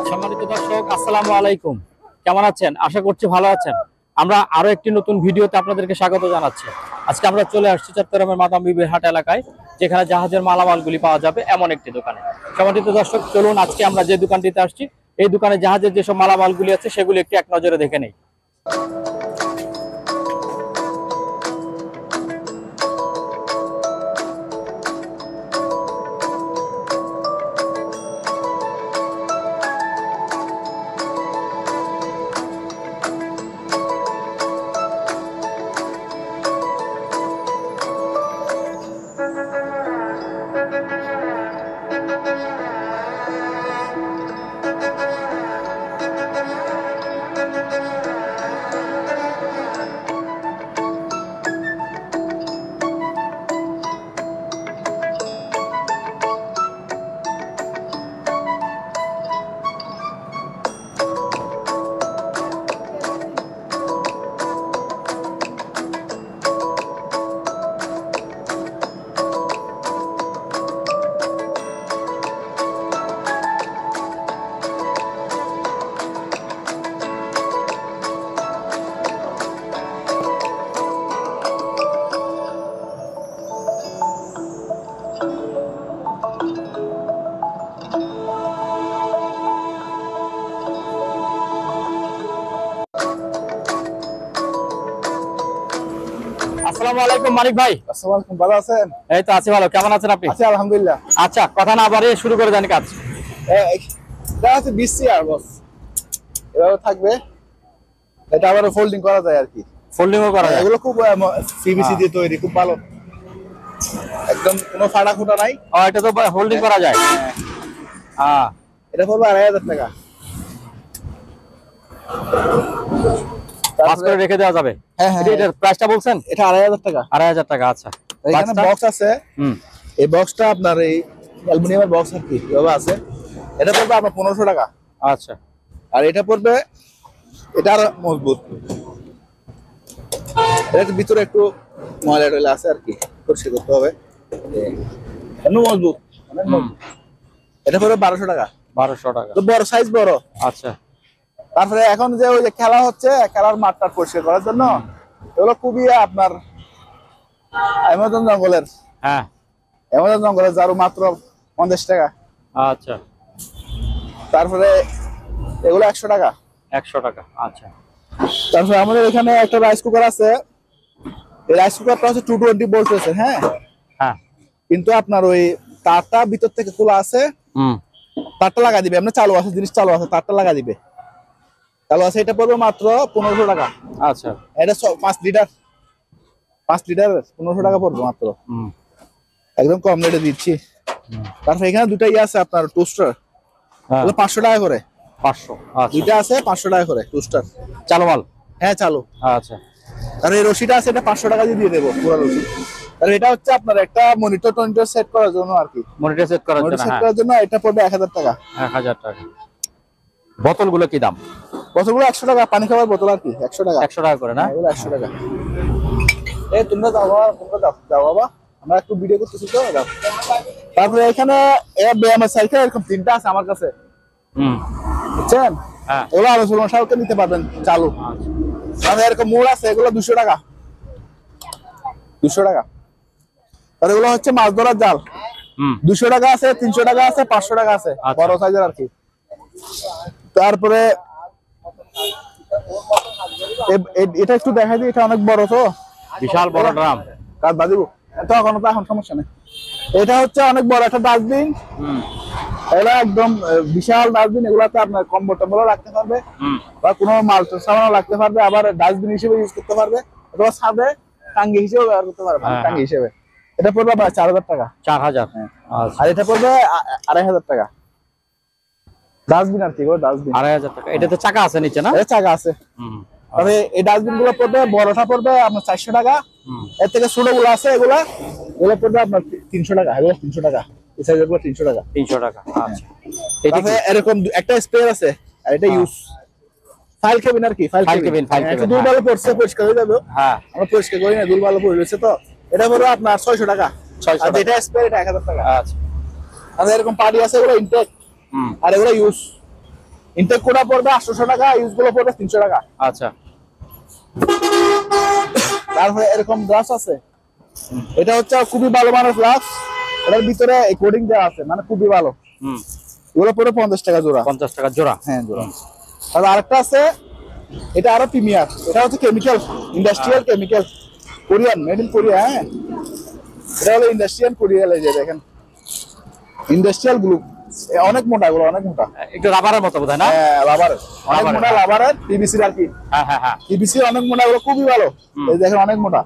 সম্মানিত দর্শক, আসসালামু আলাইকুম। কেমন আছেন? আশা করছি ভালো আছেন। আমরা আরো একটি নতুন ভিডিওতে আপনাদেরকে স্বাগত জানাচ্ছি। আজকে আমরা চলে আসছি চট্টগ্রামের মাদাম বিবির হাট এলাকায়, যেখানে জাহাজের মালামালগুলি পাওয়া যাবে এমন একটি দোকানে। সম্মানিত দর্শক, চলুন আজকে আমরা যে দোকানটিতে আসছি, এই দোকানে জাহাজের যেসব মালামালগুলি আছে সেগুলি একটু এক নজরে দেখে নেই। আসসালামু আলাইকুম মানিক ভাই। আসসালামু আলাইকুম, ভালো আছেন? এই তো আছি ভালো, কেমন আছেন আপনি? আছি আলহামদুলিল্লাহ। আচ্ছা, কথা না বাড়িয়ে শুরু করে দেন কাজ। এটা আছে 20 চেয়ার বস, এভাবে থাকবে। এটা আবার ফোল্ডিং করা যায় আর কি, ফোল্ডিংও করা যায়। এগুলো খুব সিবিসি দিয়ে তৈরি, খুব ভালো, একদম কোনো ফাটা ফুটা নাই। ও, এটা তো হোল্ডিং করা যায়। হ্যাঁ, এটা পড়বে 2500 টাকা। পাস করে রেখে দেওয়া যাবে। হ্যাঁ হ্যাঁ, এটার প্রাইসটা বলছেন? এটা 2500 টাকা। 2500 টাকা। আচ্ছা, এখানে বক্স আছে। এই বক্সটা আপনার এই অ্যালুমিনিয়ামের বক্স আর কি, এভাবে আছে। এটা পড়বে আপনার 1500 টাকা। আচ্ছা, আর এটা পড়বে, এটা আর মজবুত। এটার ভিতরে একটু ময়লা টয়লা আছে আর কি, পরিষ্কার করতে হবে। মজবুত, অনেক মজবুত। এটা পড়বে 1200 টাকা। 1200 টাকা। তো বড় সাইজ, বড়। আচ্ছা, তারপরে এখন যে ওই যে খেলা হচ্ছে, খেলার মাঠটা পরিষ্কার করার জন্য এগুলো খুবই আপনার অ্যামাজন জঙ্গলের, হ্যাঁ, অ্যামাজন জঙ্গলের ঝাড়ু মাত্র 50 টাকা। আচ্ছা, তারপরে এগুলো 100 টাকা। 100 টাকা। আচ্ছা, তারপরে আমাদের এখানে একটা রাইস কুকার আছে। এই রাইস কুকারটা হচ্ছে 220 ভোল্টের, হ্যাঁ হ্যাঁ, কিন্তু আপনার ওই তারটা ভিতর থেকে খোলা আছে, তারটা লাগা দিবে। আপনার চালু আছে, জিনিস চালু আছে, তারটা লাগা দিবে, চালু আছে। এটা পড়বে মাত্র 1500 টাকা। আচ্ছা, এটা 5 লিটার, 5 লিটার 1500 টাকা পড়বে মাত্র, একদম কম রেটে দিচ্ছি। তারপরে এখানে দুটা ইয়ে আছে আপনার, টোস্টার, 500 টাকা করে। 500। আচ্ছা, দুইটা আছে 500 টাকা করে টোস্টার, চালু মাল। হ্যাঁ চালু। আচ্ছা, আর এই রশিটা আছে, এটা 500 টাকা দিয়ে দেবো, পুরো রশি। আর এটা হচ্ছে আপনার একটা মনিটর টনিটর সেট করার জন্য আর কি, মনিটর সেট করার জন্য। সেট করার জন্য এটা পড়বে 1000 টাকা। 1000 টাকা। বোতলগুলো কি দাম? বোতলগুলো 100 টাকা, পানি খাওয়ার বোতল আর কি, 100 টাকা। 100 টাকা করে না? এগুলো 100 টাকা। এই তোমরা যাও বাবা, তোমরা যাও বাবা, আমরা একটু ভিডিও করতেছি তো, যাও। তারপরে এখানে ব্যায়ামের সাইকেল এরকম 3টা আছে আমার কাছে, বুঝছেন? হ্যাঁ, এগুলো আলোচনা সাথে নিতে পারবেন, চালু। তারপরে এরকম মোড় আছে, এগুলো 200 টাকা, 200 টাকা। আর এগুলো হচ্ছে মাছ ধরার জাল, 200 টাকা আছে, 300 টাকা আছে, 500 টাকা আছে, বড় সাইজের আর কি। তারপরে এটা একটু দেখা দিই, এটা অনেক বড় তো, বিশাল বড় ড্রাম। কাজ বাজিব তো, এখন সমস্যা নেই। এটা হচ্ছে অনেক বড় একটা ডাস্টবিন, এগুলো একদম বিশাল ডাস্টবিন। এগুলাতে আপনার কম্বল টম্বল রাখতে পারবে, বা কোনো মাল সামানো রাখতে পারবে, আবার ডাস্টবিন হিসেবে ইউজ করতে পারবে, অথবা ছাদে টাঙ্গি হিসেবে ব্যবহার করতে পারবে, টাঙ্গি হিসেবে। এটা পড়বে 4000 টাকা। 4000। আর এটা পড়বে 2500 টাকা। ডাস্টবিন আর কি, ডাস্টবিন 2500 টাকা। এটাতে চাকা আছে নিচে না? এর চাকা আছে। তবে এই ডাস্টবিন গুলো পড়বে, বড়টা পড়বে আপনার 400 টাকা। এর থেকে ছোট গুলো আছে, এগুলো পড়বে আপনার 300 টাকা। এগুলো 300 টাকা, এই সাইজের গুলো 300 টাকা। 300 টাকা। আচ্ছা, তারপরে এরকম একটা স্প্রে আছে, আর এটা ইউজ ফাইল কেবিন আর কি, ফাইল কেবিন। দুল ভালো পড়ছে, পরিষ্কার হয়ে যাবে। হ্যাঁ, আমরা পরিষ্কার করি না, দুল ভালো পড়ে রয়েছে তো। এটা পড়বে আপনার 600 টাকা। আর যেটা স্প্রে, এটা 1000 টাকা। আচ্ছা। আর এরকম পার্টি আছে, এগুলো ইনটেক, আর এগুলো ইউজ। ইনটেক কোটা পড়বে 800 টাকা, ইউজ গুলো পড়বে 300 টাকা। আচ্ছা। তারপরে এরকম গ্লাস আছে, এটা হচ্ছে খুবই ভালো মানের গ্লাস, এটার ভিতরে কোডিং দেওয়া আছে, মানে খুবই ভালো। এগুলো পড়বে 50 টাকা জোড়া। 50 টাকা জোড়া? হ্যাঁ জোড়া। আর আরেকটা আছে, এটা আরো প্রিমিয়ার, এটা হচ্ছে chemical, industrial chemical, Korean, made in Korea. হ্যাঁ, এটা হলো ইন্ডাস্ট্রিয়াল কোরিয়াল। এই যে দেখেন ইন্ডাস্ট্রিয়াল গ্লু, অনেক মোটা, এগুলো অনেক মোটা, একটু রাবারের মতো বোধহয় না? হ্যাঁ রাবারের, অনেক মোটা রাবারের, পিভিসির আর কি। হ্যাঁ হ্যাঁ হ্যাঁ, পিভিসি অনেক মোটা, এগুলো খুবই ভালো। এই দেখেন অনেক মোটা,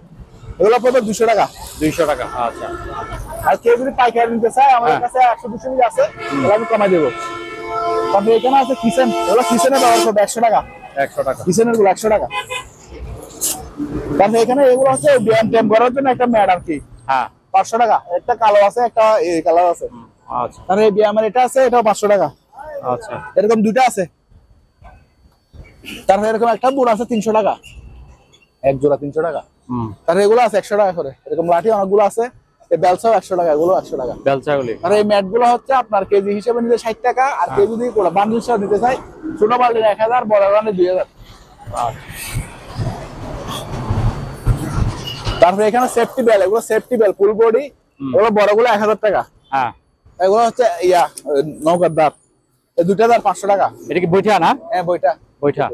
এগুলো পড়বে 200 টাকা। 200 টাকা। আচ্ছা। আর কেউ যদি পাইকারি নিতে চায়, আমাদের কাছে 100-200 পিস আছে, তাহলে আমি কমাই দেবো। তারপরে এখানে আছে কিচেন, এগুলো কিচেনে ব্যবহার করবে 100 টাকা। 100 টাকা কিচেনের গুলো 100 টাকা। তারপরে এখানে এগুলো হচ্ছে ব্যায়াম ট্যাম করার জন্য একটা ম্যাট আর কি। হ্যাঁ, 500 টাকা। একটা কালো আছে, একটা এই কালার আছে। আচ্ছা। তারপরে এই ব্যায়ামের এটা আছে, এটাও 500 টাকা। আচ্ছা, এরকম দুইটা আছে। তারপরে এরকম একটা বোর্ড আছে 300 টাকা, এক জোড়া 300 টাকা। তারপরে এগুলো আছে 100 টাকা করে। এরকম লাঠি অনেকগুলো আছে, এই বেলসাও 100 টাকা, এগুলো 100 টাকা। বেলচাগুলি। আর এই ম্যাট গুলো হচ্ছে আপনার কেজি হিসেবে নিতে 60 টাকা, আর কেউ যদি বান্ডেল হিসেবে নিতে চাই, ছোট বান্ডেল 1000, বড় বান্ডেল 2000। তারপরে এখানে সেফটি বেল, এগুলো সেফটি বেল ফুল বডি, এগুলো বড়গুলো 1000 টাকা। হ্যাঁ, এগুলো হচ্ছে নৌকার দাঁত, এই দুইটা দাঁত 500 টাকা। এটা কি বৈঠা না? হ্যাঁ বইটা। বৈঠা।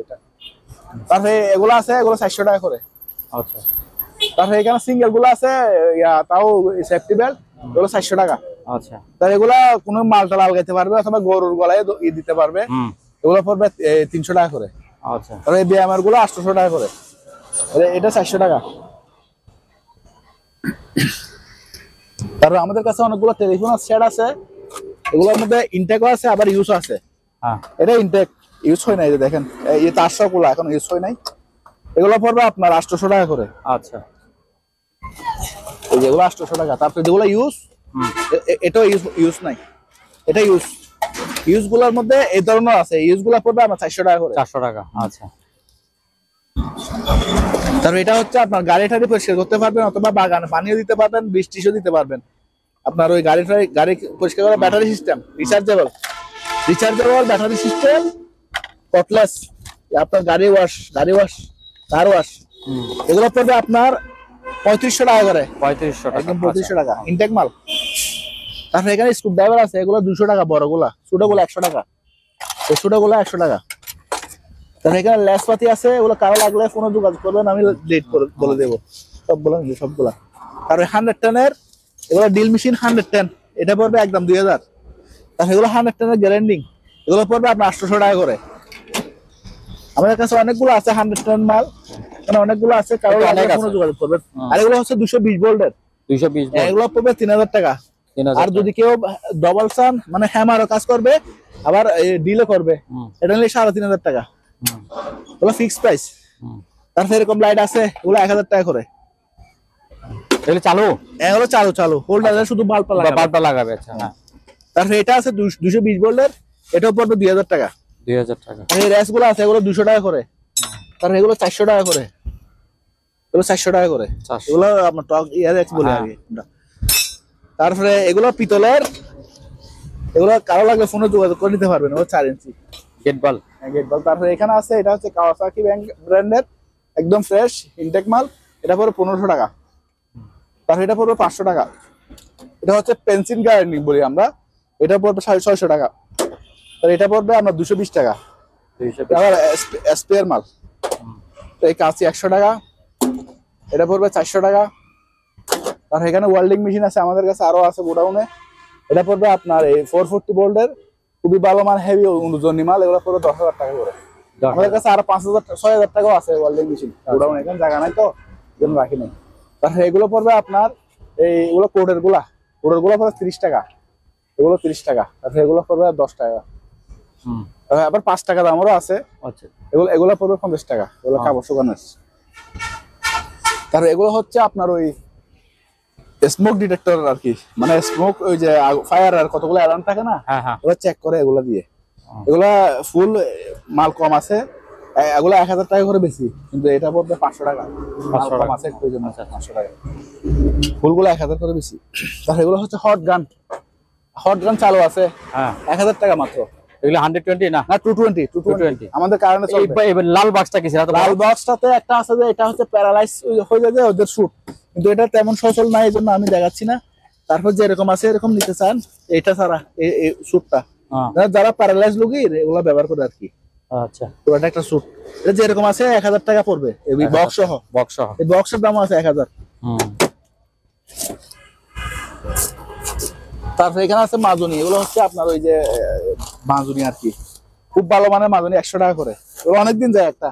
তারপরে এগুলো আছে, এগুলো 400 টাকা করে। আচ্ছা। তারপরে এখানে সিঙ্গেল গুলো আছে, তাও সেফটি বেল, এগুলো 400 টাকা। আচ্ছা। তার এগুলা কোনো মালটা লাগাইতে পারবে, অথবা গরুর গলায় দিতে পারবে, এগুলো পড়বে 300 টাকা করে। আচ্ছা। আর এই ব্যায়ামের গুলো 800 টাকা করে, এটা 400 টাকা। তারপর আমাদের কাছে অনেকগুলো টেলিফোন সেট আছে, এগুলোর মধ্যে ইনটেকও আছে, আবার ইউজও আছে। হ্যাঁ, এটা ইনটেক, ইউজ হয় নাই, যে দেখেন এই তার সবগুলো এখন ইউজ হয় নাই, এগুলো পড়বে আপনার 800 টাকা করে। আচ্ছা। এই যেগুলো 800 টাকা। তারপরে যেগুলো ইউজ, এটাও ইউজ নাই, এটা ইউজ গুলোর মধ্যে এই ধরনের আছে, ইউজ গুলা পড়বে আমার 400 টাকা করে। 400 টাকা। আচ্ছা। তারপর এটা হচ্ছে আপনার গাড়ি টাড়ি পরিষ্কার করতে পারবেন, অথবা বাগানে পানিও দিতে পারবেন, বৃষ্টিও দিতে পারবেন। আপনার ওই গাড়ি পরিষ্কার করার battery system, rechargeable battery system, cordless, আপনার গাড়ি ওয়াশ, কার ওয়াশ, এগুলো পড়বে আপনার 3500 টাকা করে। 3500 টাকা। একদম 3500 টাকা, ইনটেক মাল। তারপরে এখানে স্ক্রু ড্রাইভার আছে, এগুলো 200 টাকা, বড়গুলা, ছোটগুলো 100 টাকা, এই ছোটগুলো 100 টাকা। তারপরে এখানে লেস পাতি আছে, এগুলো কারো লাগলে ফোনে যোগাযোগ করবেন, আমি রেট বলে দেবো সবগুলা। তারপরে 110 এর এগুলো ডিল মেশিন 110, এটা পড়বে একদম 2000। তারপরে এগুলো 110 এর গ্যারান্টি, এগুলো পড়বে আপনার 800 টাকা করে। আমাদের কাছে অনেকগুলো আছে 110 মাল, মানে অনেকগুলো আছে, কারো লাগলে ফোনে যোগাযোগ করবেন। আর এগুলো হচ্ছে 220 ভোল্টের, 220 এগুলো পড়বে 3000 টাকা। আর যদি কেউ ডবল সান, মানে হ্যামারও কাজ করবে, আবার ডিলও করবে, এটা নিলে 3500 টাকা, ওগুলো ফিক্স প্রাইস। তারপরে এরকম লাইট আছে, ওগুলো 1000 টাকা করে। এগুলো চালু? এগুলো চালু, হোল্ডারে শুধু বাল্বটা লাগাবে। আচ্ছা। হ্যাঁ। তারপরে এটা আছে 220 ভোল্টের, এটাও পড়বে 2000 টাকা। 2000 টাকা। এই রেস গুলো আছে, এগুলো 200 টাকা করে। তারপরে এগুলো 400 টাকা করে, এগুলো 400 টাকা করে, এগুলো আপনার টক ইয়ারেক্স বলে আগে। তারপরে এগুলো পিতলের, এগুলো কারো লাগলে ফোনে যোগাযোগ করে নিতে পারবেন, ও 4 ইঞ্চি গেট বাল। তারপরে এখানে আছে, এটা হচ্ছে কাওয়াসাকি ব্র্যান্ডের, একদম ফ্রেশ ইনটেক মাল, এটা পড়বে 1500 টাকা। তারপরে এটা পড়বে 500 টাকা। এটা হচ্ছে পেন্সিল গার্ডেনিং বলি আমরা, এটা পড়বে 650 টাকা। তাহলে এটা পড়বে আপনার 220 টাকা। আবার স্পেয়ার মাল, তো এই কাঁচি 100 টাকা, এটা পড়বে 400 টাকা। আর এখানে ওয়েল্ডিং মেশিন আছে আমাদের কাছে, আরো আছে গোডাউনে, এটা পড়বে আপনার এই 440 ভোল্টের, খুবই ভালো মান, হেভি ওজনী মাল, এগুলো পড়বে 10,000 টাকা করে। আমাদের কাছে আরো 5000-6000 টাকাও আছে ওয়েল্ডিং মেশিন গোডাউনে, এখানে জায়গা নাই তো জন্য রাখি নাই। তারপরে এগুলো পড়বে আপনার এইগুলো কোডের গুলা পড়বে 30 টাকা, এগুলো 30 টাকা। তারপরে এগুলো পড়বে 10 টাকা। আবার 5 টাকা দামেরও আছে। আচ্ছা। এগুলো পড়বে 50 টাকা, এগুলো কাপড় শুকানোর। তারপরে এগুলো হচ্ছে আপনার ওই স্মোক ডিটেক্টর আর কি, মানে স্মোক, ওই যে ফায়ার আর কতগুলো অ্যালার্ম থাকে না, ওগুলো চেক করে এগুলো দিয়ে। এগুলা ফুল মাল কম আছে, এগুলো 1000 টাকা করে বেশি, কিন্তু এটা পড়বে 500 টাকা। 500 টাকা আছে, প্রয়োজন আছে 500 টাকা। ফুলগুলো 1000 করে বেশি। তাহলে এগুলো হচ্ছে হট গান, হট গান চালু আছে হ্যাঁ 1000 টাকা মাত্র। এগুলো 120 না না 220 আমাদের কারণে চলবে। এবার লাল বাক্সটা কি সেটা তো লাল বক্সটাতে একটা আছে যে এটা হচ্ছে প্যারালাইজ হয়ে যায় ওদের শুট, কিন্তু এটা তেমন সচল না, এই জন্য আমি দেখাচ্ছি না। তারপর যেরকম আছে এরকম নিতে চান, এটা ছাড়া এই শুটটা যারা প্যারালাইজ রোগীর এগুলো ব্যবহার করে আর কি। আচ্ছা তো এটা একটা শুট, এটা যেরকম আছে 1000 টাকা পড়বে এই বক্স সহ। বক্স সহ এই বক্সের দাম আছে 1000। তারপর এখানে আছে মাজুনি, এগুলো হচ্ছে আপনার ওই যে মাজুনি আর কি, খুব ভালো মানের মাজুনি, 100 টাকা করে। এগুলো অনেকদিন যায়, একটা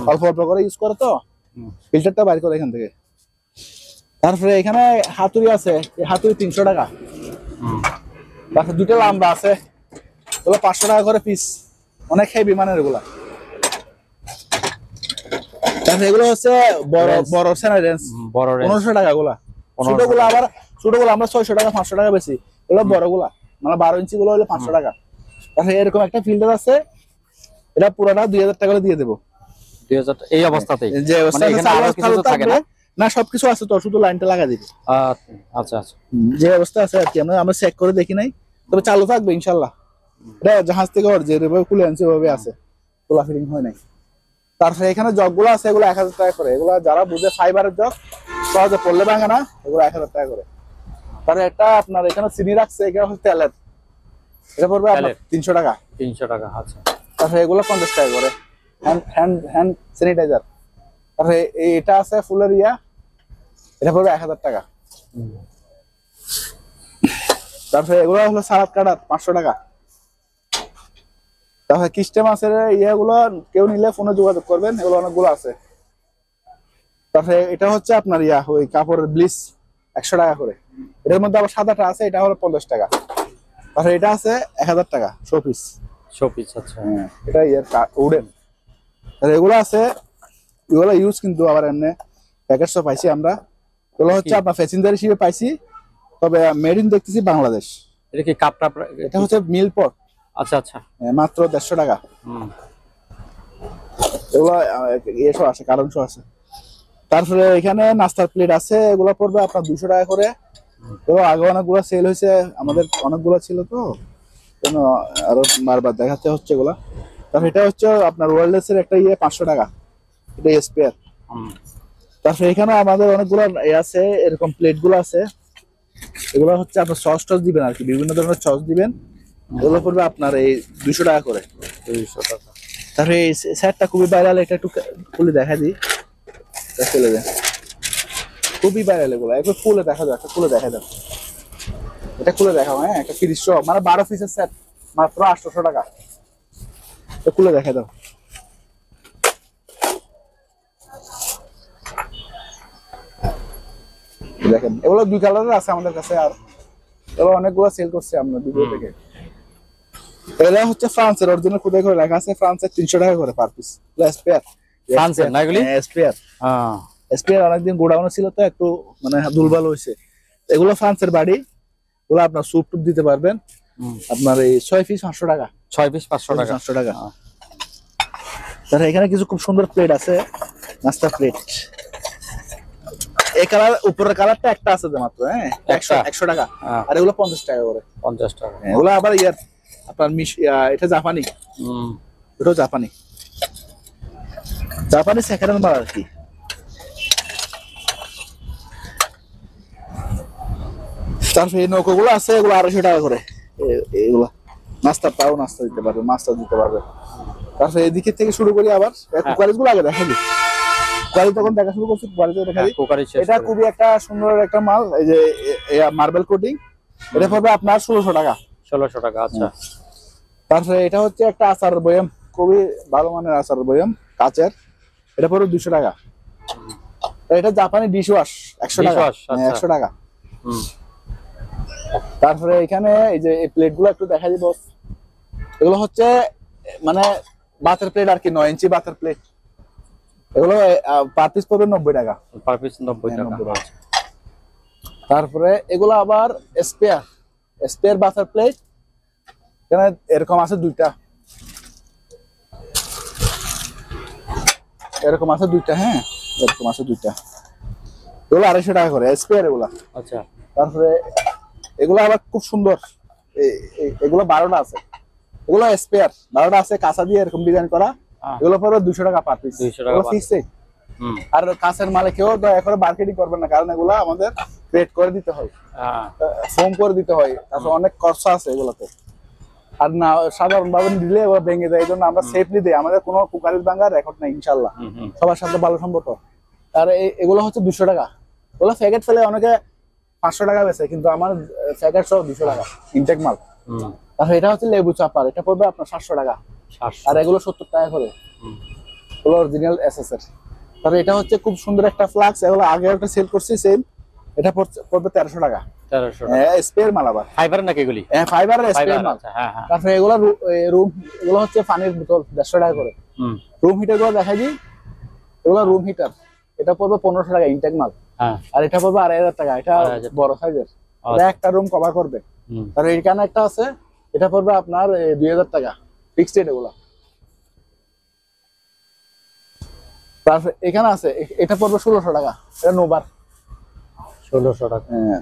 অল্প অল্প করে ইউজ করে তো ফিল্টারটা বাইর করে এখান থেকে। তারপরে এখানে হাতুড়ি আছে, এই হাতুড়ি 300 টাকা। তারপরে দুটো লাম্বা আছে, এগুলো 500 টাকা করে পিস, অনেক হেভি মানের এগুলা। তারপরে এগুলো হচ্ছে বড় বড় সেনা রেঞ্জ, বড় রেঞ্জ 1500 টাকা গুলা। ছোটগুলো আবার ছোটগুলো আমরা 600 টাকা 500 টাকা বেশি, এগুলো বড়গুলা মানে 12 ইঞ্চি গুলো হলো 500 টাকা। তারপরে এরকম একটা ফিল্টার আছে, এটা পুরোটা 2000 টাকা করে দিয়ে দেবো। 2000 এই অবস্থাতেই যে অবস্থা এখানে আরো কিছু তো থাকে না? না সবকিছু আছে তো, শুধু লাইনটা লাগা দিবে। আচ্ছা আচ্ছা যে অবস্থা আছে আর কি, আমরা চেক করে দেখি নাই, তবে চালু থাকবে ইনশাআল্লাহ। এটা জাহাজ থেকে যেভাবে খুলে আনছে ওইভাবে আছে, খোলা ফিটিং হয় নাই। তারপরে এখানে জগগুলো আছে, এগুলো 1000 টাকা করে। এগুলো যারা বুঝে ফাইবারের জগ, সহজে পড়লে ভাঙে না, এগুলো 1000 টাকা করে। তারপরে এটা আপনার এখানে চিনি রাখছে, এটা হচ্ছে তেলের, এটা পড়বে আপনার 300 টাকা। 300 টাকা আচ্ছা। তারপরে এগুলো 50 টাকা করে হ্যান্ড স্যানিটাইজার। তারপরে এটা আছে ফুলের ইয়া, এটা পড়বে 1000 টাকা। তারপরে এগুলো হলো সালাদ কাটার 500 টাকা। তারপরে কিস্টে মাছের ইয়েগুলো কেউ নিলে ফোনে যোগাযোগ করবেন, এগুলো অনেকগুলো আছে। তারপরে এটা হচ্ছে আপনার ইয়া ওই কাপড়ের ব্লিচ 100 টাকা করে। এটার মধ্যে আবার সাদাটা আছে, এটা হলো 50 টাকা। তারপরে এটা আছে 1000 টাকা শোপিস। শোপিস আচ্ছা এটা ইয়ার উডেন। তাহলে এগুলো আছে, এগুলো ইউজ কিন্তু আবার এমনি প্যাকেটসও পাইছি আমরা। এগুলো হচ্ছে আপনার প্যাসেঞ্জার হিসেবে পাইছি, তবে মেড ইন দেখতেছি বাংলাদেশ। এটা কি কাপটা? এটা হচ্ছে মিল পট। আচ্ছা আচ্ছা মাত্র 150 টাকা। এগুলো এসব আছে, কারণ শো আছে। তারপরে এখানে নাস্তার প্লেট আছে, এগুলো পড়বে আপনার 200 টাকা করে। তো আগে অনেকগুলো সেল হয়েছে, আমাদের অনেকগুলো ছিল তো আরো বারবার দেখাতে হচ্ছে এগুলা। তারপর এটা হচ্ছে আপনার ওয়ারলেস এর একটা ইয়ে 500 টাকা, এটা স্পেয়ার। তারপরে এখানে আমাদের অনেকগুলো আছে, এরকম প্লেট গুলো আছে, এগুলো হচ্ছে আপনার সস টস দিবেন আর কি, বিভিন্ন ধরনের সস দিবেন। এগুলো পড়বে আপনার এই 200 টাকা করে। 200 টাকা। তারপরে এই সেটটা খুবই ভাইরাল, এটা একটু খুলে দেখা দিই, চলে যায়, খুবই ভাইরাল এগুলো। একটু খুলে দেখা যাক, খুলে দেখা যাক, এটা খুলে দেখাও। হ্যাঁ একটা 30 মানে 12 পিসের সেট, মাত্র 800 টাকা। খুলে দেখা দাও। দেখেন এগুলো 2 কালারের আছে আমাদের কাছে, আর এগুলো অনেকগুলো সেল করছে আমরা ভিডিও থেকে। এটা হচ্ছে ফ্রান্সের অরিজিনাল, খুদে করে লেখা আছে ফ্রান্সের 300 টাকা করে পার পিস। স্পেয়ার ফ্রান্সের না এগুলি? স্পেয়ার স্পেয়ার অনেকদিন গোডাউনে ছিল তো, একটু মানে দুলবাল হয়েছে। এগুলো ফ্রান্সের বাড়ি, এগুলো আপনার স্যুপ টুপ দিতে পারবেন। আপনার এই 6 পিস 500 টাকা। 6 পিস 500 টাকা। 500 টাকা। তাহলে এখানে কিছু খুব সুন্দর প্লেট আছে, নাস্তা প্লেট। এই কালার, উপরের কালারটা একটা আছে যে মাত্র, হ্যাঁ 100 টাকা। আর এগুলো 50 টাকা করে। 50 টাকা। এগুলো আবার ইয়ার আপনার এটা জাপানি, এটাও জাপানি, জাপানি সেকেন্ড হ্যান্ড মাল আর কি। তারপরে এই নৌকোগুলো আছে, এগুলো 250 টাকা করে। এগুলো নাস্তা পাও, নাস্তা দিতে পারবে, মাছটা দিতে পারবে। তারপরে এদিকে থেকে শুরু করি, আবার কুকারিজ গুলো আগে দেখা দিই। কুকারি তখন দেখা শুরু করছি, কুকারিজ দেখা দিই। এটা খুবই একটা সুন্দর একটা মাল, এই যে মার্বেল কোটিং, এটা পড়বে আপনার 1600 টাকা। 1600 টাকা আচ্ছা। তারপরে এটা হচ্ছে একটা আচার বয়াম, খুবই ভালো মানের আচার বয়াম, কাচের, এটা পড়বে 200 টাকা। এটা জাপানি ডিশ ওয়াশ 100 টাকা। 100 টাকা। তারপরে এখানে এই যে এই প্লেট গুলো একটু দেখা দিব, এগুলো হচ্ছে মানে বাতের প্লেট আর কি, 9 ইঞ্চি বাতের প্লেট। এগুলো পার পিস পড়বে 90 টাকা। পার পিস 90 টাকা। তারপরে এগুলো আবার স্পেয়ার বাতের প্লেট, এখানে এরকম আছে দুইটা, এরকম আছে দুইটা, হ্যাঁ এরকম আছে দুইটা। এগুলো 250 টাকা করে স্পেয়ার এগুলা। আচ্ছা। তারপরে এগুলো আবার খুব সুন্দর, এগুলো 12টা আছে, এগুলো স্পেয়ার 12টা আছে কাঁচা দিয়ে এরকম ডিজাইন করা। এগুলো পড়বে 200 টাকা পার পিস, 200 টাকা এগুলো ফিক্সড। আর কাঁচের মালে কেউ দয়া করে মার্কেটিং করবেন না, কারণ এগুলো আমাদের ক্রিয়েট করে দিতে হয়, ফোম করে দিতে হয়, তারপর অনেক খরচা আছে এগুলোতে। আর না সাধারণ ভাবে দিলে ওরা ভেঙে যায়, এই জন্য আমরা সেফলি দিই, আমাদের কোনো কুকারির ভাঙার রেকর্ড নেই ইনশাল্লাহ, সবার সাথে ভালো সম্পর্ক। আর এগুলো হচ্ছে 200 টাকা, ওগুলো প্যাকেট ফেলে অনেকে 500 টাকা বেছে, কিন্তু আমার প্যাকেট সহ 200 টাকা ইনটেক মাল। তাহলে এটা হচ্ছে লেবু চাপার, এটা পড়বে আপনার 700 টাকা, আর এগুলো 70 টাকা করে, এগুলো অরিজিনাল এসএস এর। তাহলে এটা হচ্ছে খুব সুন্দর একটা ফ্লাক্স, এগুলো আগে একটা সেল করছি সেম, এটা পড়বে 1300 টাকা। 1300 টাকা স্পেয়ার মাল, আবার ফাইবার নাকি এগুলি? হ্যাঁ ফাইবারের স্পেয়ার মাল। তারপরে এগুলো রুম, এগুলো হচ্ছে পানির বোতল 150 টাকা করে। রুম হিটার গুলো দেখাই দিই, এগুলো রুম হিটার, এটা পড়বে 1500 টাকা ইনটেক মাল। আর এটা পড়বে 2500 টাকা, এটা বড় সাইজের, এটা একটা রুম কভার করবে। আর এখানে একটা আছে, এটা পড়বে আপনার 2000 টাকা ফিক্সড রেট এগুলো। তারপর এখানে আছে, এটা পড়বে 1600 টাকা, এটা নোবার 1600 টাকা। হ্যাঁ।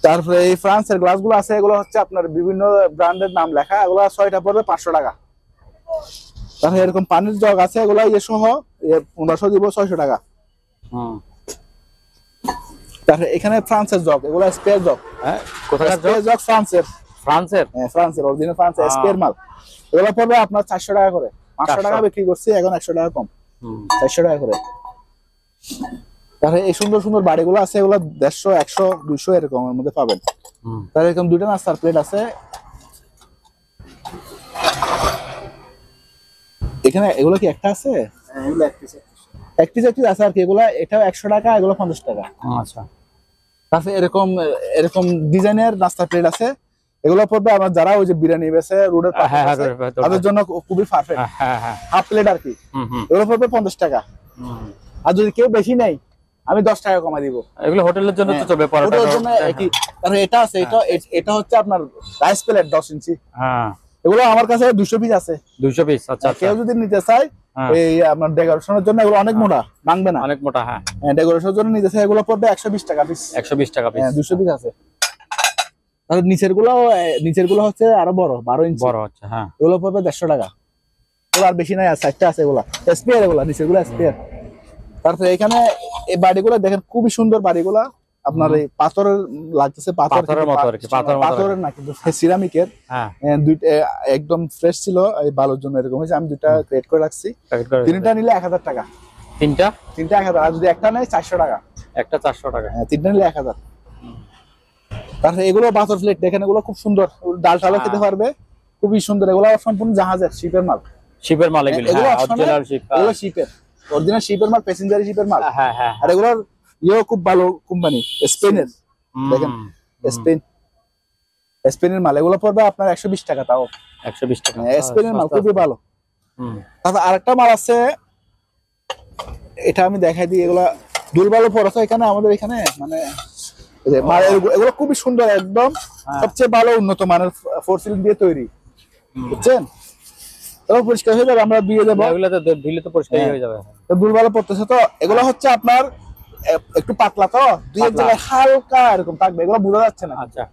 তারপরে এই ফ্রান্সের গ্লাসগুলো আছে, এগুলো হচ্ছে আপনার বিভিন্ন ব্র্যান্ডের নাম লেখা, এগুলো 6টা পড়বে 500 টাকা। তারপরে এরকম পানির জগ আছে, এগুলো সহ 1500 দিব 600 টাকা। তারপরে এখানে ফ্রান্সের জগ, এগুলো স্পেয়ার জগ। হ্যাঁ, কোথাকার জগ? ফ্রান্সের। হ্যাঁ, ফ্রান্সের অরিজিনাল ফ্রান্সের স্পেয়ার মাল। এগুলো পড়বে আপনার 400 টাকা করে, 500 টাকা বিক্রি করছি, এখন 100 টাকা কম, 400 টাকা করে। তাহলে এই সুন্দর সুন্দর বাড়িগুলো আছে, এগুলো 150, 100, 200 এরকমের মধ্যে পাবেন। তাহলে এরকম দুটো নাস্তার প্লেট আছে এখানে, এগুলো কি একটা আছে? এক পিস আছে আর কি, এগুলো এটাও 100 টাকা, এগুলো 50 টাকা। আচ্ছা। তারপরে এরকম এরকম ডিজাইনের নাস্তার প্লেট আছে, এগুলো পড়বে আমার যারা ওই যে বিরিয়ানি বেছে রোডের পাশে তাদের জন্য খুবই পারফেক্ট, হাফ প্লেট আর কি। এগুলো পড়বে 50 টাকা। আর যদি কেউ বেশি নেই, আমি 10 টাকা কমা দিব। এগুলো হোটেলের জন্য তো চলবে, পরোটার জন্য একই। তারপর এটা আছে, এটা হচ্ছে আপনার রাইস প্লেট 10 ইঞ্চি। হ্যাঁ, এগুলো আমার কাছে 200 পিস আছে, 200 পিস। আচ্ছা, কেউ যদি নিতে চায় এই আপনার ডেকোরেশনের জন্য, এগুলো অনেক মোটা, ভাঙবে না, অনেক মোটা। হ্যাঁ, ডেকোরেশনের জন্য নিতে চায়, এগুলো পড়বে 120 টাকা পিস। 120 টাকা পিস। 200 পিস আছে। আর নিচের গুলো হচ্ছে আরো বড়, 12 ইঞ্চি বড় হচ্ছে। হ্যাঁ, এগুলো পড়বে 150 টাকা। এগুলো আর বেশি নাই, আর 4টা আছে, এগুলো স্পেয়ার, এগুলো নিচের গুলো স্পেয়ার। তারপরে এখানে এই বাড়িগুলো দেখেন, খুবই সুন্দর বাড়িগুলা, আপনার এই পাথরের লাগতেছে, পাথরের মতো আর কি, পাথরের না কিন্তু সিরামিকের। দুইটা একদম ফ্রেশ ছিল, এই বালুর জন্য এরকম হয়েছে। আমি দুইটা ক্রিয়েট করে রাখছি, তিনটা নিলে 1000 টাকা। তিনটা 1000, আর যদি একটা নেয় 400 টাকা। একটা 400 টাকা। হ্যাঁ, তিনটা নিলে 1000। তারপরে এগুলো পাথর প্লেট দেখেন, এগুলো খুব সুন্দর, ডাল টালও খেতে পারবে, খুবই সুন্দর। এগুলো সম্পূর্ণ জাহাজের, শিপের মাল। শিপের মাল এগুলো? এগুলো শিপের, অরিজিনাল শিপের মাল, প্যাসেঞ্জারি শিপের মাল। আর এগুলোর খুব ভালো কোম্পানি, স্পেনের, দেখেন স্পেনের মাল। এগুলো পড়বে আপনার 120 টাকা, তাও 120 টাকা। স্পেনের মাল খুবই ভালো। তারপর আরেকটা মাল আছে, এটা আমি দেখাই দিই। এগুলা দুর্বল পড়াছে এখানে, আমাদের এখানে মানে এগুলো খুবই সুন্দর, একদম সবচেয়ে ভালো উন্নত মানের ফোরসিলিং দিয়ে তৈরি, বুঝছেন? তাও পরিষ্কার হয়ে যাবে, আমরা দিয়ে দেবো, এগুলোতে ধুইলে তো পরিষ্কার হয়ে যাবে। তো দুর্বল পড়তেছে তো, এগুলো হচ্ছে আপনার একটু পাতলা, তো দুই এক জায়গায় হালকা এরকম থাকবে, এগুলো বোঝা যাচ্ছে না। আচ্ছা,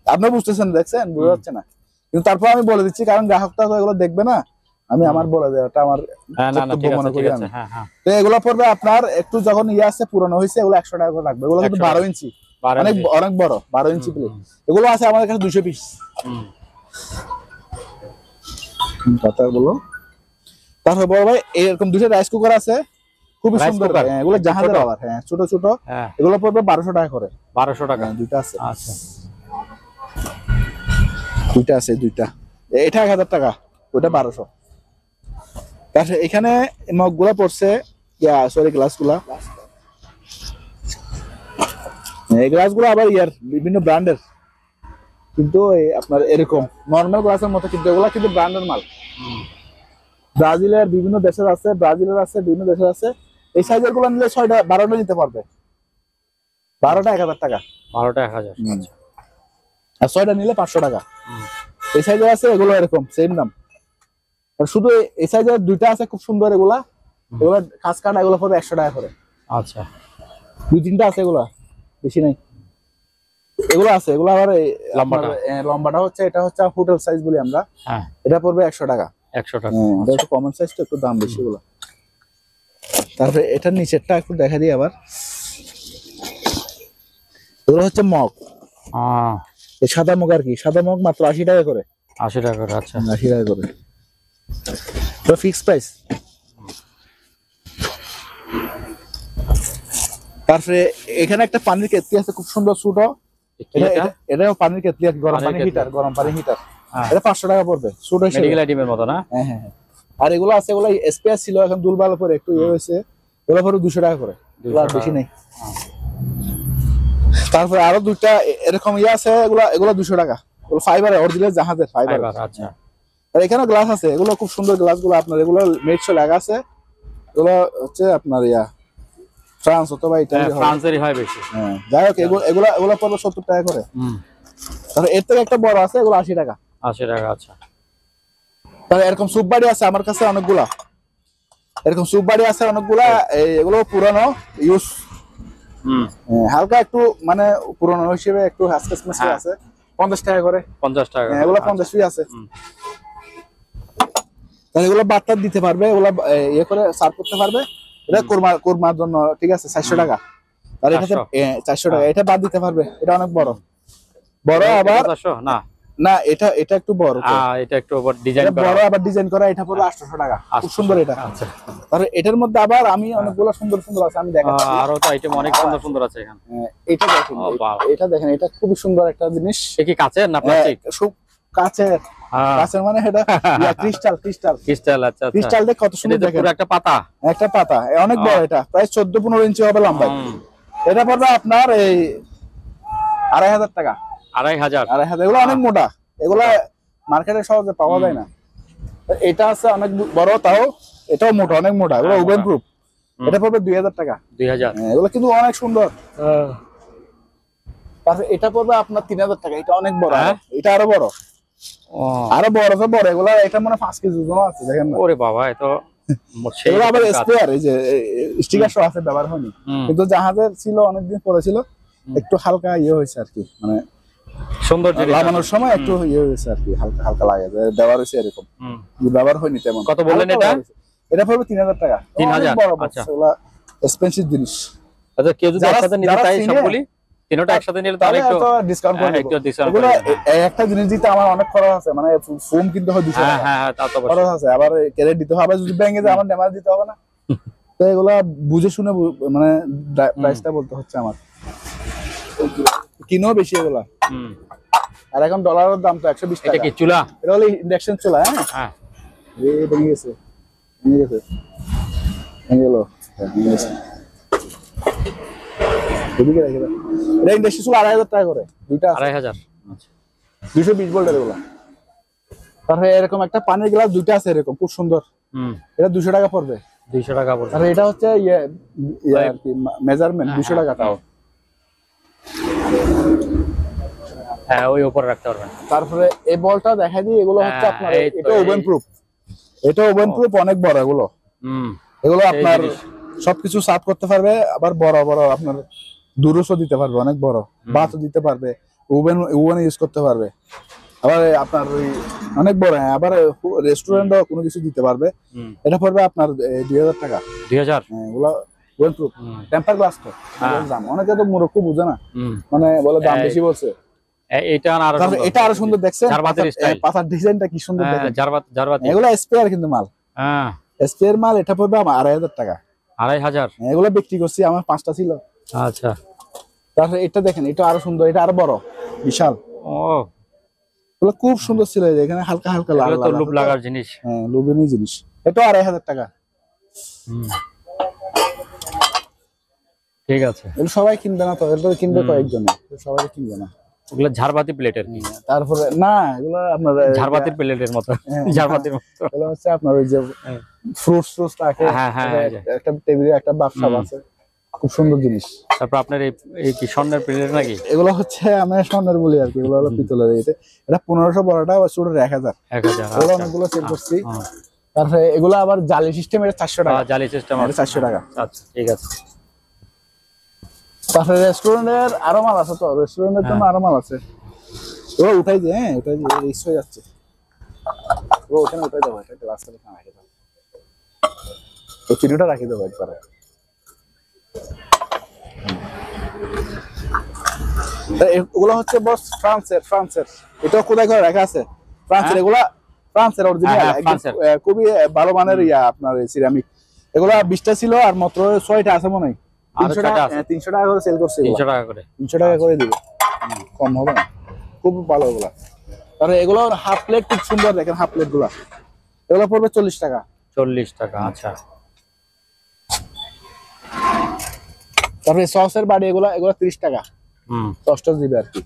আপনি বুঝতেছেন, দেখছেন, বোঝা যাচ্ছে না, কিন্তু তারপর আমি বলে দিচ্ছি, কারণ গ্রাহকটা তো এগুলো দেখবে না, আমি আমার বলে দেয়, ওটা আমার মনে করি আমি। তো এগুলো পড়বে আপনার একটু যখন আছে পুরনো হয়েছে, এগুলো 100 টাকা করে রাখবে। এগুলো কিন্তু 12 ইঞ্চি, অনেক বড় 12 ইঞ্চি প্লেট। এগুলো আছে আমাদের কাছে 200 পিস। কথা বলো। তারপর বড় ভাই এরকম 2টা রাইস কুকার আছে, খুবই সুন্দর, এগুলো জাহাজের আবার। হ্যাঁ, ছোট ছোট, এগুলো পড়বে 1200 টাকা করে। 1200 টাকা। দুইটা আছে। আচ্ছা, দুইটা আছে, দুইটা। এটা 1000 টাকা, ওটা 1200। তারপরে এখানে মগগুলা পড়ছে, গ্লাসগুলা, এই গ্লাসগুলো আবার বিভিন্ন ব্র্যান্ডের, কিন্তু আপনার এরকম নর্মাল গ্লাসের মতো, কিন্তু এগুলা কিন্তু ব্র্যান্ডের মাল। ব্রাজিলের বিভিন্ন দেশের আছে, বিভিন্ন দেশের আছে। এই সাইজের গুলো নিলে 6টা 12টা নিতে পারবে, 12টা 1000 টাকা। 12টা 1000। আর 6টা নিলে 500 টাকা। এই সাইজের আছে, এগুলো এরকম সেম দাম। শুধু এই সাইজের 2টা আছে, খুব সুন্দর, এগুলো খাস কাটা, এগুলো পড়বে 100 টাকা করে। আচ্ছা, 2-3টা আছে, এগুলা বেশি নাই। এগুলো আছে, এগুলো আবার লম্বাটা? লম্বাটা হচ্ছে, এটা হচ্ছে হোটেল সাইজ বলি আমরা। হ্যাঁ, এটা পড়বে 100 টাকা। 100 টাকা। এটা একটু কমন সাইজ তো, একটু দাম বেশি এগুলো। তারপরে এটার নিচেরটা একটু দেখা দিই আবার। এগুলো হচ্ছে মগ, এই সাদা মগ আর কি, সাদা মগ মাত্র 80 টাকা করে। 80 টাকা করে, আচ্ছা। 80 টাকা করে, তো ফিক্স প্রাইস। তারপরে এখানে একটা পানির কেতলি আছে খুব সুন্দর ছোট, এটাও পানির কেতলি, গরম পানি হিটার, গরম পানি হিটার। এটা 500 টাকা পড়বে, ছোট মেডিকেল আইটেমের মতো না? হ্যাঁ হ্যাঁ। আর এগুলো আছে, এগুলো স্পেয়ার ছিল, এখন দুলবাল করে একটু ইয়ে হয়েছে, এগুলো পরে 200 টাকা করে, বেশি নেই। তারপরে আরো দুইটা এরকম ইয়ে আছে, এগুলো 200 টাকা, এগুলো ফাইবার, অরিজিনাল জাহাজের ফাইবার। আচ্ছা। আর এখানে গ্লাস আছে, এগুলো খুব সুন্দর গ্লাস গুলো, আপনার এগুলো মেডশো লাগা আছে, এগুলো হচ্ছে আপনার ইয়া ফ্রান্স অথবা ইতালি, ফ্রান্সেরই হয় বেশি। হ্যাঁ, যাই হোক এগুলো পড়বে 70 টাকা করে। তারপরে এর থেকে একটা বড় আছে, এগুলো 80 টাকা। 80 টাকা, আচ্ছা। তাহলে এরকম সুপ বাড়ি আছে আমার কাছে অনেকগুলা, এরকম সুপ বাড়ি আছে অনেকগুলা, এগুলো পুরানো ইউজ, হালকা একটু মানে পুরানো হিসেবে একটু হাসকাস মাসি আছে, 50 টাকা করে। 50 টাকা, এগুলো 50 পিস আছে। তাহলে এগুলো বার্তা দিতে পারবে, এগুলো ইয়ে করে সার্ভ করতে পারবে, এটা কোরমার জন্য, ঠিক আছে, 400 টাকা। আর এটাতে 400 টাকা, এটা বাদ দিতে পারবে, এটা অনেক বড় বড়। আবার না না, এটা একটু বড়, এটা একটু আবার ডিজাইন করা, বড় আবার ডিজাইন করা, এটা পড়বে 800 টাকা, খুব সুন্দর এটা। আচ্ছা। আর এটার মধ্যে আবার আমি অনেকগুলো সুন্দর সুন্দর আছে, আমি দেখাচ্ছি। আরো তো আইটেম অনেক সুন্দর সুন্দর আছে এখানে। এটা দেখেন, এটা দেখেন, এটা খুবই সুন্দর একটা জিনিস। এ কি কাচের না প্লাস্টিক? সব কাচের, কাচের মানে এটা ক্রিস্টাল, আচ্ছা। ক্রিস্টাল দেখে কত সুন্দর, দেখেন একটা পাতা, একটা পাতা, অনেক বড়, এটা প্রায় 14-15 ইঞ্চি হবে লম্বা। এটা পড়বে আপনার এই 2500 টাকা। 2500? এগুলো অনেক মোটা, এগুলো মার্কেটে সহজে পাওয়া যায় না। এটা আছে অনেক বড়, তাও এটাও মোটা, অনেক মোটা, এগুলো ওভেন প্রুফ। এটা পড়বে 2000 টাকা। 2000? এগুলো কিন্তু অনেক সুন্দর। তারপরে এটা পড়বে আপনার 3000 টাকা, এটা অনেক বড়, এটা আরো বড়, আরো বড় তো বড়। এগুলো এটা মানে 5 কেজি ওজন আছে, দেখেন না? ওরে বাবা, এত এগুলো আবার স্পেয়ার, এই যে স্টিকার সহ আছে, ব্যবহার হয়নি, কিন্তু জাহাজের ছিল, অনেকদিন পরে ছিল, একটু হালকা ইয়ে হয়েছে আর কি, মানে সুন্দর লাগানোর সময় একটু ইয়ে হয়েছে আর কি, হালকা হালকা লাগে, ব্যবহার হয়েছে এরকম, ব্যবহার হয়নি তেমন। কত বললেন এটা? এটা পড়বে 3000 টাকা। 3000? আচ্ছা, এগুলো এক্সপেন্সিভ জিনিস। আচ্ছা, কেউ যদি একসাথে নিতে চায় সবগুলি, তিনটা একসাথে নিলে তাহলে একটু ডিসকাউন্ট করে দেব। একটু ডিসকাউন্ট এগুলো একটা জিনিস দিতে আমার অনেক খরচ আছে, মানে ফোম কিনতে হয় 200 টাকা। হ্যাঁ, তা তো খরচ আছে, আবার ক্রেডিট দিতে হবে, যদি ব্যাংকে যায় আমার ড্যামেজ দিতে হবে না। তো এগুলা বুঝে শুনে মানে প্রাইসটা বলতে হচ্ছে আমার, কিনো বেশি এগুলা। আর এখন ডলারের দাম তো 120 টাকা। এটা কি চুলা? এটা হলো ইন্ডাকশন চুলা। হ্যাঁ, এই ভেঙে গেছে, ভেঙে গেল, ভেঙে গেছে। এদিকে রেখে দাও। এটা ইন্ডাকশন চুলা 2500 টাকা করে, দুইটা 2500? আচ্ছা, 220 ভোল্টের এগুলা। তারপরে এরকম একটা পানির গ্লাস দুইটা আছে, এরকম খুব সুন্দর, এটা 200 টাকা পড়বে। 200 টাকা পড়বে। আর এটা হচ্ছে আর কি মেজারমেন্ট, 200 টাকা তাও। হ্যাঁ, ওই উপরে রাখতে পারবেন। তারপরে এই বলটা দেখাই দিই, এগুলো হচ্ছে আপনার, এটা ওভেন প্রুফ, এটা ওভেন প্রুফ, অনেক বড় এগুলো। এগুলো আপনার সবকিছু সার্ভ করতে পারবে, আবার বড় বড় আপনার দূরস্ব দিতে পারবে, অনেক বড় ভাতও দিতে পারবে, ওভেন ইউজ করতে পারবে, আবার আপনার অনেক বড়। হ্যাঁ, আবার রেস্টুরেন্টও কোনো কিছু দিতে পারবে। এটা পড়বে আপনার 2000 টাকা। 2000? হ্যাঁ, এগুলো ওভেন প্রুফ, টেম্পার গ্লাস তো দাম, অনেকে তো মূর্খ বুঝে না, মানে বলে দাম বেশি বলছে। এটা আরো সুন্দর, দেখছেন পাতার ডিজাইনটা কি সুন্দর, দেখেন এগুলো স্পেয়ার কিন্তু মাল, স্পেয়ার মাল। এটা পড়বে আমার 2500 টাকা। 2500? এগুলো বিক্রি করছি, আমার 5টা ছিল। আচ্ছা। তারপরে এটা দেখেন, এটা আরো সুন্দর, এটা আরো বড়, বিশাল। এগুলো খুব সুন্দর ছিল, এখানে হালকা হালকা লাল লাল লুপ লাগার জিনিস। হ্যাঁ, লুবিনী জিনিস। এটা 2500 টাকা। ঠিক আছে, এগুলো সবাই কিনবে না তো, এটা কিনবে কয়েকজন, সবাই কিনবে না। ওগুলো ঝাড়বাতি প্লেটের। তারপরে না, এগুলো আপনার ঝাড়বাতির প্লেটের মতো, ঝাড়বাতির মতো। এগুলো হচ্ছে আপনার ওই যে ফ্রুটস রাখে, একটা টেবিলে একটা বাক্স আছে, খুব সুন্দর জিনিস। তারপর আপনার এই কি স্বর্ণের প্লেট নাকি? এগুলো হচ্ছে আমরা স্বর্ণের বলি আর কি, এগুলো হলো পিতলের। এটা 1500 বড়টা, ছোট 1000। এগুলো অনেকগুলো সেল করছি। তারপরে এগুলো আবার জালি সিস্টেম, এটা 400 টাকা। জালি সিস্টেম 400 টাকা। আচ্ছা, ঠিক আছে। তারপরে রেস্টুরেন্টের আরো মাল আছে, তো রেস্টুরেন্টের জন্য আরো মাল আছে। ওরা উঠাই দিয়ে, হ্যাঁ উঠাই দিয়ে, রিক্স হয়ে যাচ্ছে। ও ওখানে উঠাই দেবো, এটা রাস্তা লেখা রাখি দেবো, তো চিনিটা রাখি দেবো একবারে। এগুলো হচ্ছে বস ফ্রান্সের, এটা কোথায় করে রাখা আছে ফ্রান্সের, এগুলা ফ্রান্সের অরিজিনাল, খুবই ভালো মানের আপনার সিরামিক। এগুলা 20টা ছিল আর মাত্র 6টা আছে মনে হয়। 300 টাকা, 300 টাকা করে সেল করছে, 300 টাকা করে, 300 টাকা করে দিবে, কম হবে না, খুব ভালো এগুলা। তাহলে এগুলো হাফ প্লেট খুব সুন্দর, দেখেন হাফ প্লেট গুলা, এগুলো পড়বে 40 টাকা। 40 টাকা, আচ্ছা। তারপরে সসের বাড়ি এগুলা 30 টাকা, 10টা দিবে আর কি।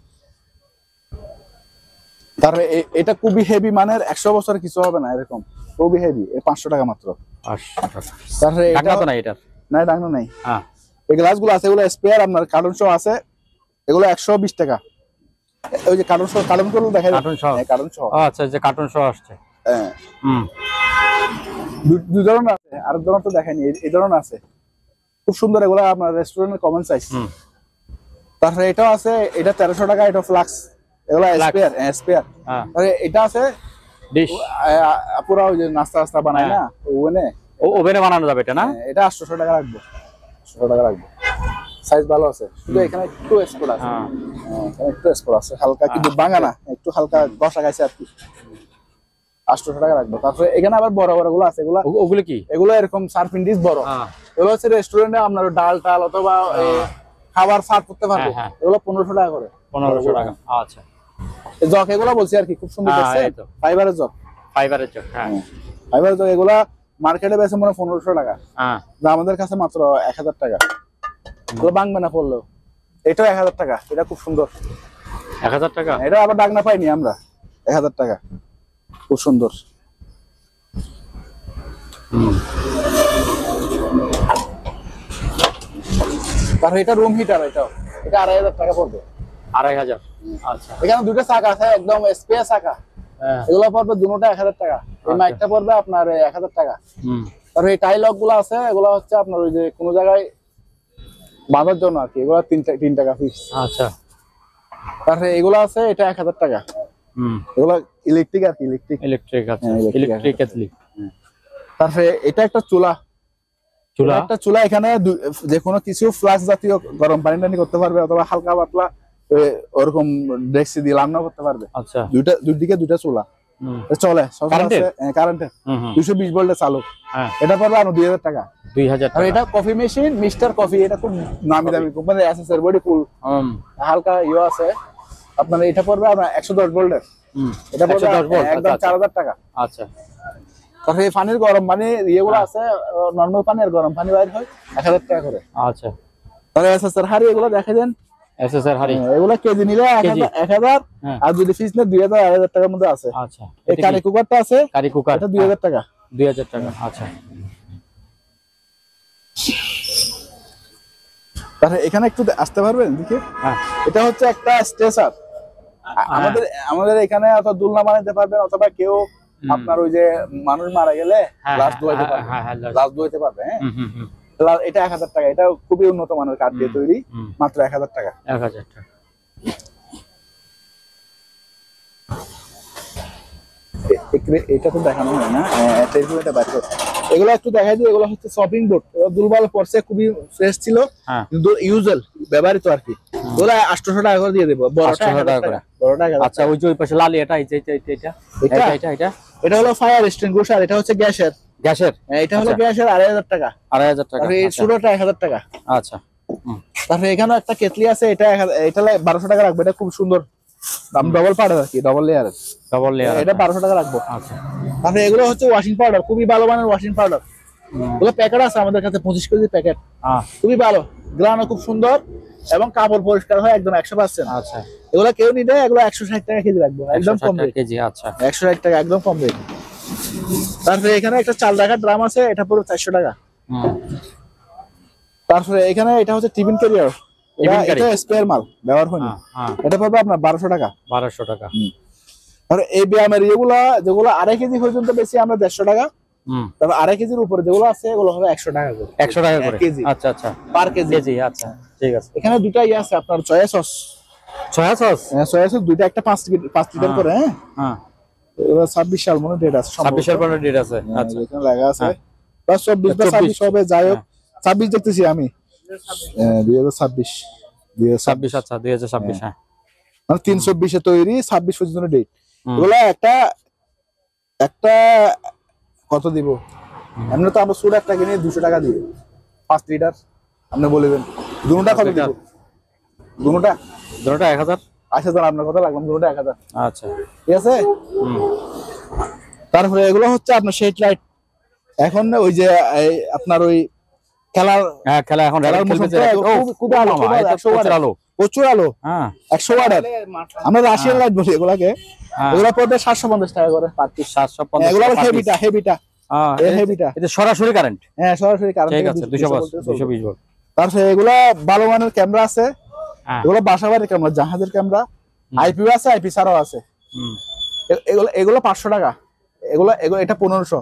তারপরে এটা খুবই হেভি মানের, 100 বছর কিছু হবে না এরকম, খুবই হেভি, 500 টাকা মাত্র। 500 টাকা। তারপরে ঢাকনা তো নাই এটার? না ঢাকনা নাই। হ্যাঁ, এই গ্লাসগুলো আছে, এগুলো স্পেয়ার, আপনার কার্টন সহ আছে, এগুলো 120 টাকা। ওই যে কার্টন সহ, কার্টন গুলো দেখা যায়, কার্টন সহ, কার্টন সহ, আচ্ছা, যে কার্টন সহ আসছে। হ্যাঁ, হুম, দুই ধরনের আছে, আরেক ধরনের তো দেখাইনি, এই ধরনের আছে, খুব সুন্দর, এগুলো আপনার রেস্টুরেন্টের কমন সাইজ। তারপরে এটাও আছে, এটা 1300 টাকা, এটা ফ্লাক্স, এগুলো স্পেয়ার, স্পেয়ার। তারপরে এটা আছে ডিশ, পুরো ওই যে নাস্তা বানায় না ওভেনে, ওভেনে বানানো যাবে এটা না? এটা 800 টাকা রাখবো, 800 টাকা রাখবো, সাইজ ভালো আছে, শুধু এখানে একটু স্পট আছে, এখানে একটু স্পট আছে হালকা, কিন্তু ভাঙা না, একটু হালকা ঘষা খাইছে আর কি, 800 টাকা রাখবো। তারপরে এখানে আবার বড় বড় গুলো আছে, ওগুলো কি? এগুলো এরকম সার্ভিং ডিশ বড়, এগুলো হচ্ছে রেস্টুরেন্টে আপনার ডাল টাল অথবা খাবার সার্ভ করতে পারবো, এগুলো 1500 টাকা করে। 1500 টাকা, আচ্ছা। জগ এগুলো বলছি আর কি, খুব সুন্দর দেখছে, ফাইবারের জগ, ফাইবারের জগ, হ্যাঁ, ফাইবারের জগ, এগুলা মার্কেটে বেচে মনে 1500 টাকা, আমাদের কাছে মাত্র 1000 টাকা, এগুলো ভাঙবে না পড়লেও। এটাও 1000 টাকা, এটা খুব সুন্দর, 1000 টাকা। এটা আবার ডাকনা পাইনি আমরা, 1000 টাকা, খুব সুন্দর। তারপর এটা রুম হিটার, এটা 2500 টাকা পড়বে, 2500, আচ্ছা। এখানে দুটো চাকা আছে, একদম স্পেয়ার চাকা, এগুলো পড়বে দুটোটা 1000 টাকা, এই মাইকটা পড়বে আপনার 1000 টাকা। তারপর এই টাই লক গুলো আছে, এগুলো হচ্ছে আপনার ওই যে কোনো জায়গায় বাঁধার জন্য আর কি, এগুলো 3 টাকা ফিক্স, আচ্ছা। তারপরে এগুলো আছে, এটা 1000 টাকা, এগুলো ইলেকট্রিক আর কি, ইলেকট্রিক, আচ্ছা, ইলেকট্রিক কেটলি। তারপরে এটা একটা চুলা, একটা চুলা, এখানে যে কোনো কিছু ফ্লাক্স জাতীয় গরম পানি টানি করতে পারবে, অথবা হালকা পাতলা ওরকম ডেক্সি দিয়ে রান্না করতে পারবে, আচ্ছা। দুই দিকে দুইটা চুলা চলে, কারেন্টের 220 ভোল্টের চালু, এটা পড়বে আর 2000 টাকা। 2000 টাকা। আর এটা কফি মেশিন, মিস্টার কফি, এটা খুব নামি দামি কোম্পানি, এসএসআর বডি ফুল, হালকা ইয়ে আছে আপনার, এটা পড়বে আপনার 110 ভোল্টের, এটা পড়বে একদম 4000 টাকা, আচ্ছা। তারপরে পানির গরম পানি ইয়েগুলো আছে, নরমাল পানি আর গরম পানি বাইর হয় 1000 টাকা করে, আচ্ছা। তাহলে এসএসআর হাড়ি এগুলো দেখে দেন, এসএসআর হাড়ি এগুলো কেজি নিলে 1000, আর যদি পিস নিলে 2000 2000 টাকার মধ্যে আছে, আচ্ছা। এই কারি কুকারটা আছে, কারি কুকার, এটা 2000 টাকা, 2000 টাকা, আচ্ছা। তাহলে এখানে একটু আসতে পারবেন দেখে, এটা হচ্ছে একটা স্ট্রেচার, আমাদের এখানে অত দুলনা বানাইতে পারবেন, অথবা কেউ আপনার ওই যে মানুষ মারা গেলে লাশ ধুইতে পারবে, লাশ ধুইতে পারবে, হ্যাঁ, এটা 1000 টাকা, এটা খুবই উন্নত মানের কাঠ দিয়ে তৈরি, মাত্র 1000 টাকা, 1000 টাকা। এটা তো দেখানো হয় না, এটা বাকি, এগুলো একটু দেখাই দিই, এগুলো হচ্ছে শপিং বোর্ড, দুর্বল পড়ছে, খুবই ফ্রেশ ছিল, কিন্তু ইউজুয়াল ব্যবহৃত আর কি, এগুলো 800 টাকা করে দিয়ে দেবো, বড়টা 1000 টাকা করে, বড়টা, আচ্ছা। ওই যে ওই পাশে লাল এটা, এটা হলো ফায়ার এক্সটিংগুইশার, এটা হচ্ছে গ্যাসের, এটা হলো গ্যাসের 2500 টাকা, 2500 টাকা, আর এই ছোটটা 1000 টাকা, আচ্ছা। তারপরে এখানে একটা কেটলি আছে, এটা 1200 টাকা রাখবে, এটা খুব সুন্দর, দাম ডবল পাউডার আর কি, ডবল লেয়ার, এটা 1200 টাকা রাখবো, আচ্ছা। তারপরে এগুলো হচ্ছে ওয়াশিং পাউডার, খুবই ভালো মানের ওয়াশিং পাউডার, এগুলো প্যাকেট আছে আমাদের কাছে 25 কেজি প্যাকেট, খুবই ভালো, গ্রানও খুব সুন্দর, এবং কাপড় পরিষ্কার হয় একদম 100%, আচ্ছা। এগুলো কেউ নিতে, এগুলো 160 টাকা কেজি রাখবো, একদম কম রেট কেজি, আচ্ছা, 160 টাকা একদম কম রেট। তারপরে এখানে একটা চাল রাখার ড্রাম আছে, এটা পুরো 400 টাকা। তারপরে এখানে এটা হচ্ছে টিফিন ক্যারিয়ার, এটা স্পেয়ার মাল, ব্যবহার হয়নি, এটা পড়বে আপনার 1200 টাকা, 1200 টাকা। আর এই ব্যায়ামের এগুলা যেগুলো 2.5 কেজি পর্যন্ত বেশি আমরা 150 টাকা, হুম। তারপর 2.5 কেজির উপরে যেগুলো আছে এগুলো হবে 100 টাকা করে। 100 টাকা করে কেজি আচ্ছা আচ্ছা পার কেজি। কেজি আচ্ছা ঠিক আছে। এখানে দুটাই আছে আপনার soya sauce. Soya sauce soya sauce দুইটা, একটা 5 লিটার করে। হ্যাঁ হ্যাঁ এবার 26 সাল মনে ডেট আছে, 26 এর পরে ডেট আছে আচ্ছা এখানে লেখা আছে হ্যাঁ। বা 24 বা 26 হবে, যাই হোক হ্যাঁ। 26 দেখতেছি আমি। 2026 26 আচ্ছা 2026 হ্যাঁ মানে 320 এ তৈরি, 26 পর্যন্ত ডেট। হুম। এগুলো একটা একটা কত দিব? এমনি তো আমরা সুড একটা কিনে 200 টাকা দিই 5 লিটার। আপনি বলবেন দুটোটা কত দিব? দুটোটা দুটোটা 1000 আচ্ছা ধর আপনার কথা লাগলাম, দুটোটা 1000। আচ্ছা ঠিক আছে। হুম তারপরে এগুলো হচ্ছে আপনার শেড লাইট। এখন ওই যে আপনার ওই খেলার হ্যাঁ খেলা এখন খেলার র্যাকেট মৌসুম খেলতেছে তো খুব আলো, খুব আলো, 100 প্রচুর ওয়াট। আলো প্রচুর আলো, হ্যাঁ 100 ওয়াটের। আমরা রাশিয়ান লাইট বলি এগুলাকে। হ্যাঁ। এগুলো পড়বে 750 টাকা করে পার পিস। 750 এগুলো টাকা per হেভিটা, piece। হেভিটা হ্যাঁ হেভিটা। এটা সরাসরি কারেন্ট হ্যাঁ সরাসরি কারেন্ট ঠিক থেকে আছে 220 220 ভোল্ট তারপরে এগুলো ভালো মানের ক্যামেরা আছে। হ্যাঁ এগুলো বাসা বাড়ির ক্যামেরা, জাহাজের ক্যামেরা। আইপিও আছে, আইপি ছাড়াও আছে। হুম এগুলো এগুলো 500 টাকা। এগুলো এগুলো এটা 1500।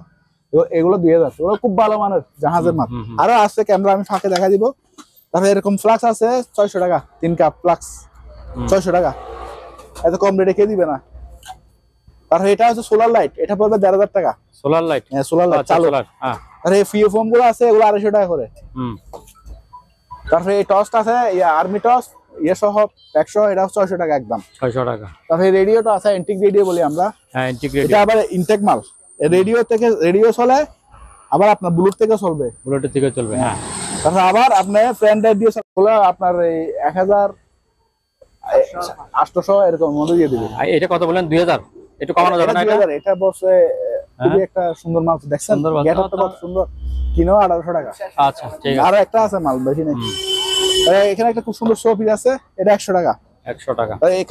এগুলো 2000। এগুলো খুব ভালো মানের জাহাজের মাল। আরো আছে ক্যামেরা, আমি ফাঁকে দেখা দিব। তারপরে এরকম ফ্লাক্স আছে 600 টাকা, 3 কাপ ফ্লাক্স 600 টাকা। এত কম রেটে কে দিবে না। তারপরে এটা হচ্ছে সোলার লাইট, এটা পড়বে 1500 টাকা। সোলার লাইট হ্যাঁ সোলার লাইট আচ্ছা চালু। সোলার হ্যাঁ আর এই ফিও ফোম গুলো আছে এগুলো 250 টাকা করে। হুম তারপরে এই টস্ট আছে, আর্মি টস্ট সহ 100, এটা 600 টাকা একদম। 600 টাকা তারপরে রেডিওটা আছে, এন্টিক রেডিও বলি আমরা। হ্যাঁ ইন্টিগ্রেটেড এটা আবার ইনটেক মাল। রেডিও থেকে রেডিও চলে, আবার আপনার ব্লুটুথ থেকে চলবে। বুলেটের থেকে চলবে হ্যাঁ তারপর আবার আপনার ফ্রেন্ড রেডিও চলে আপনার এই 1800 এরকম মধ্যে দিয়ে দিবে। আর এটা কত বলেন 2000 একটু কমানো যাবে না এটা 2000, এটা বসে খুবই একটা সুন্দর মাল, দেখছেন সুন্দর মাল। গেটআপটা কত সুন্দর। কিনো 1800 টাকা। আচ্ছা ঠিক আছে আরো একটা আছে মাল, বেশি নেই। এখানে একটা খুব সুন্দর শোপিস আছে, এটা 100 টাকা। 100 টাকা এই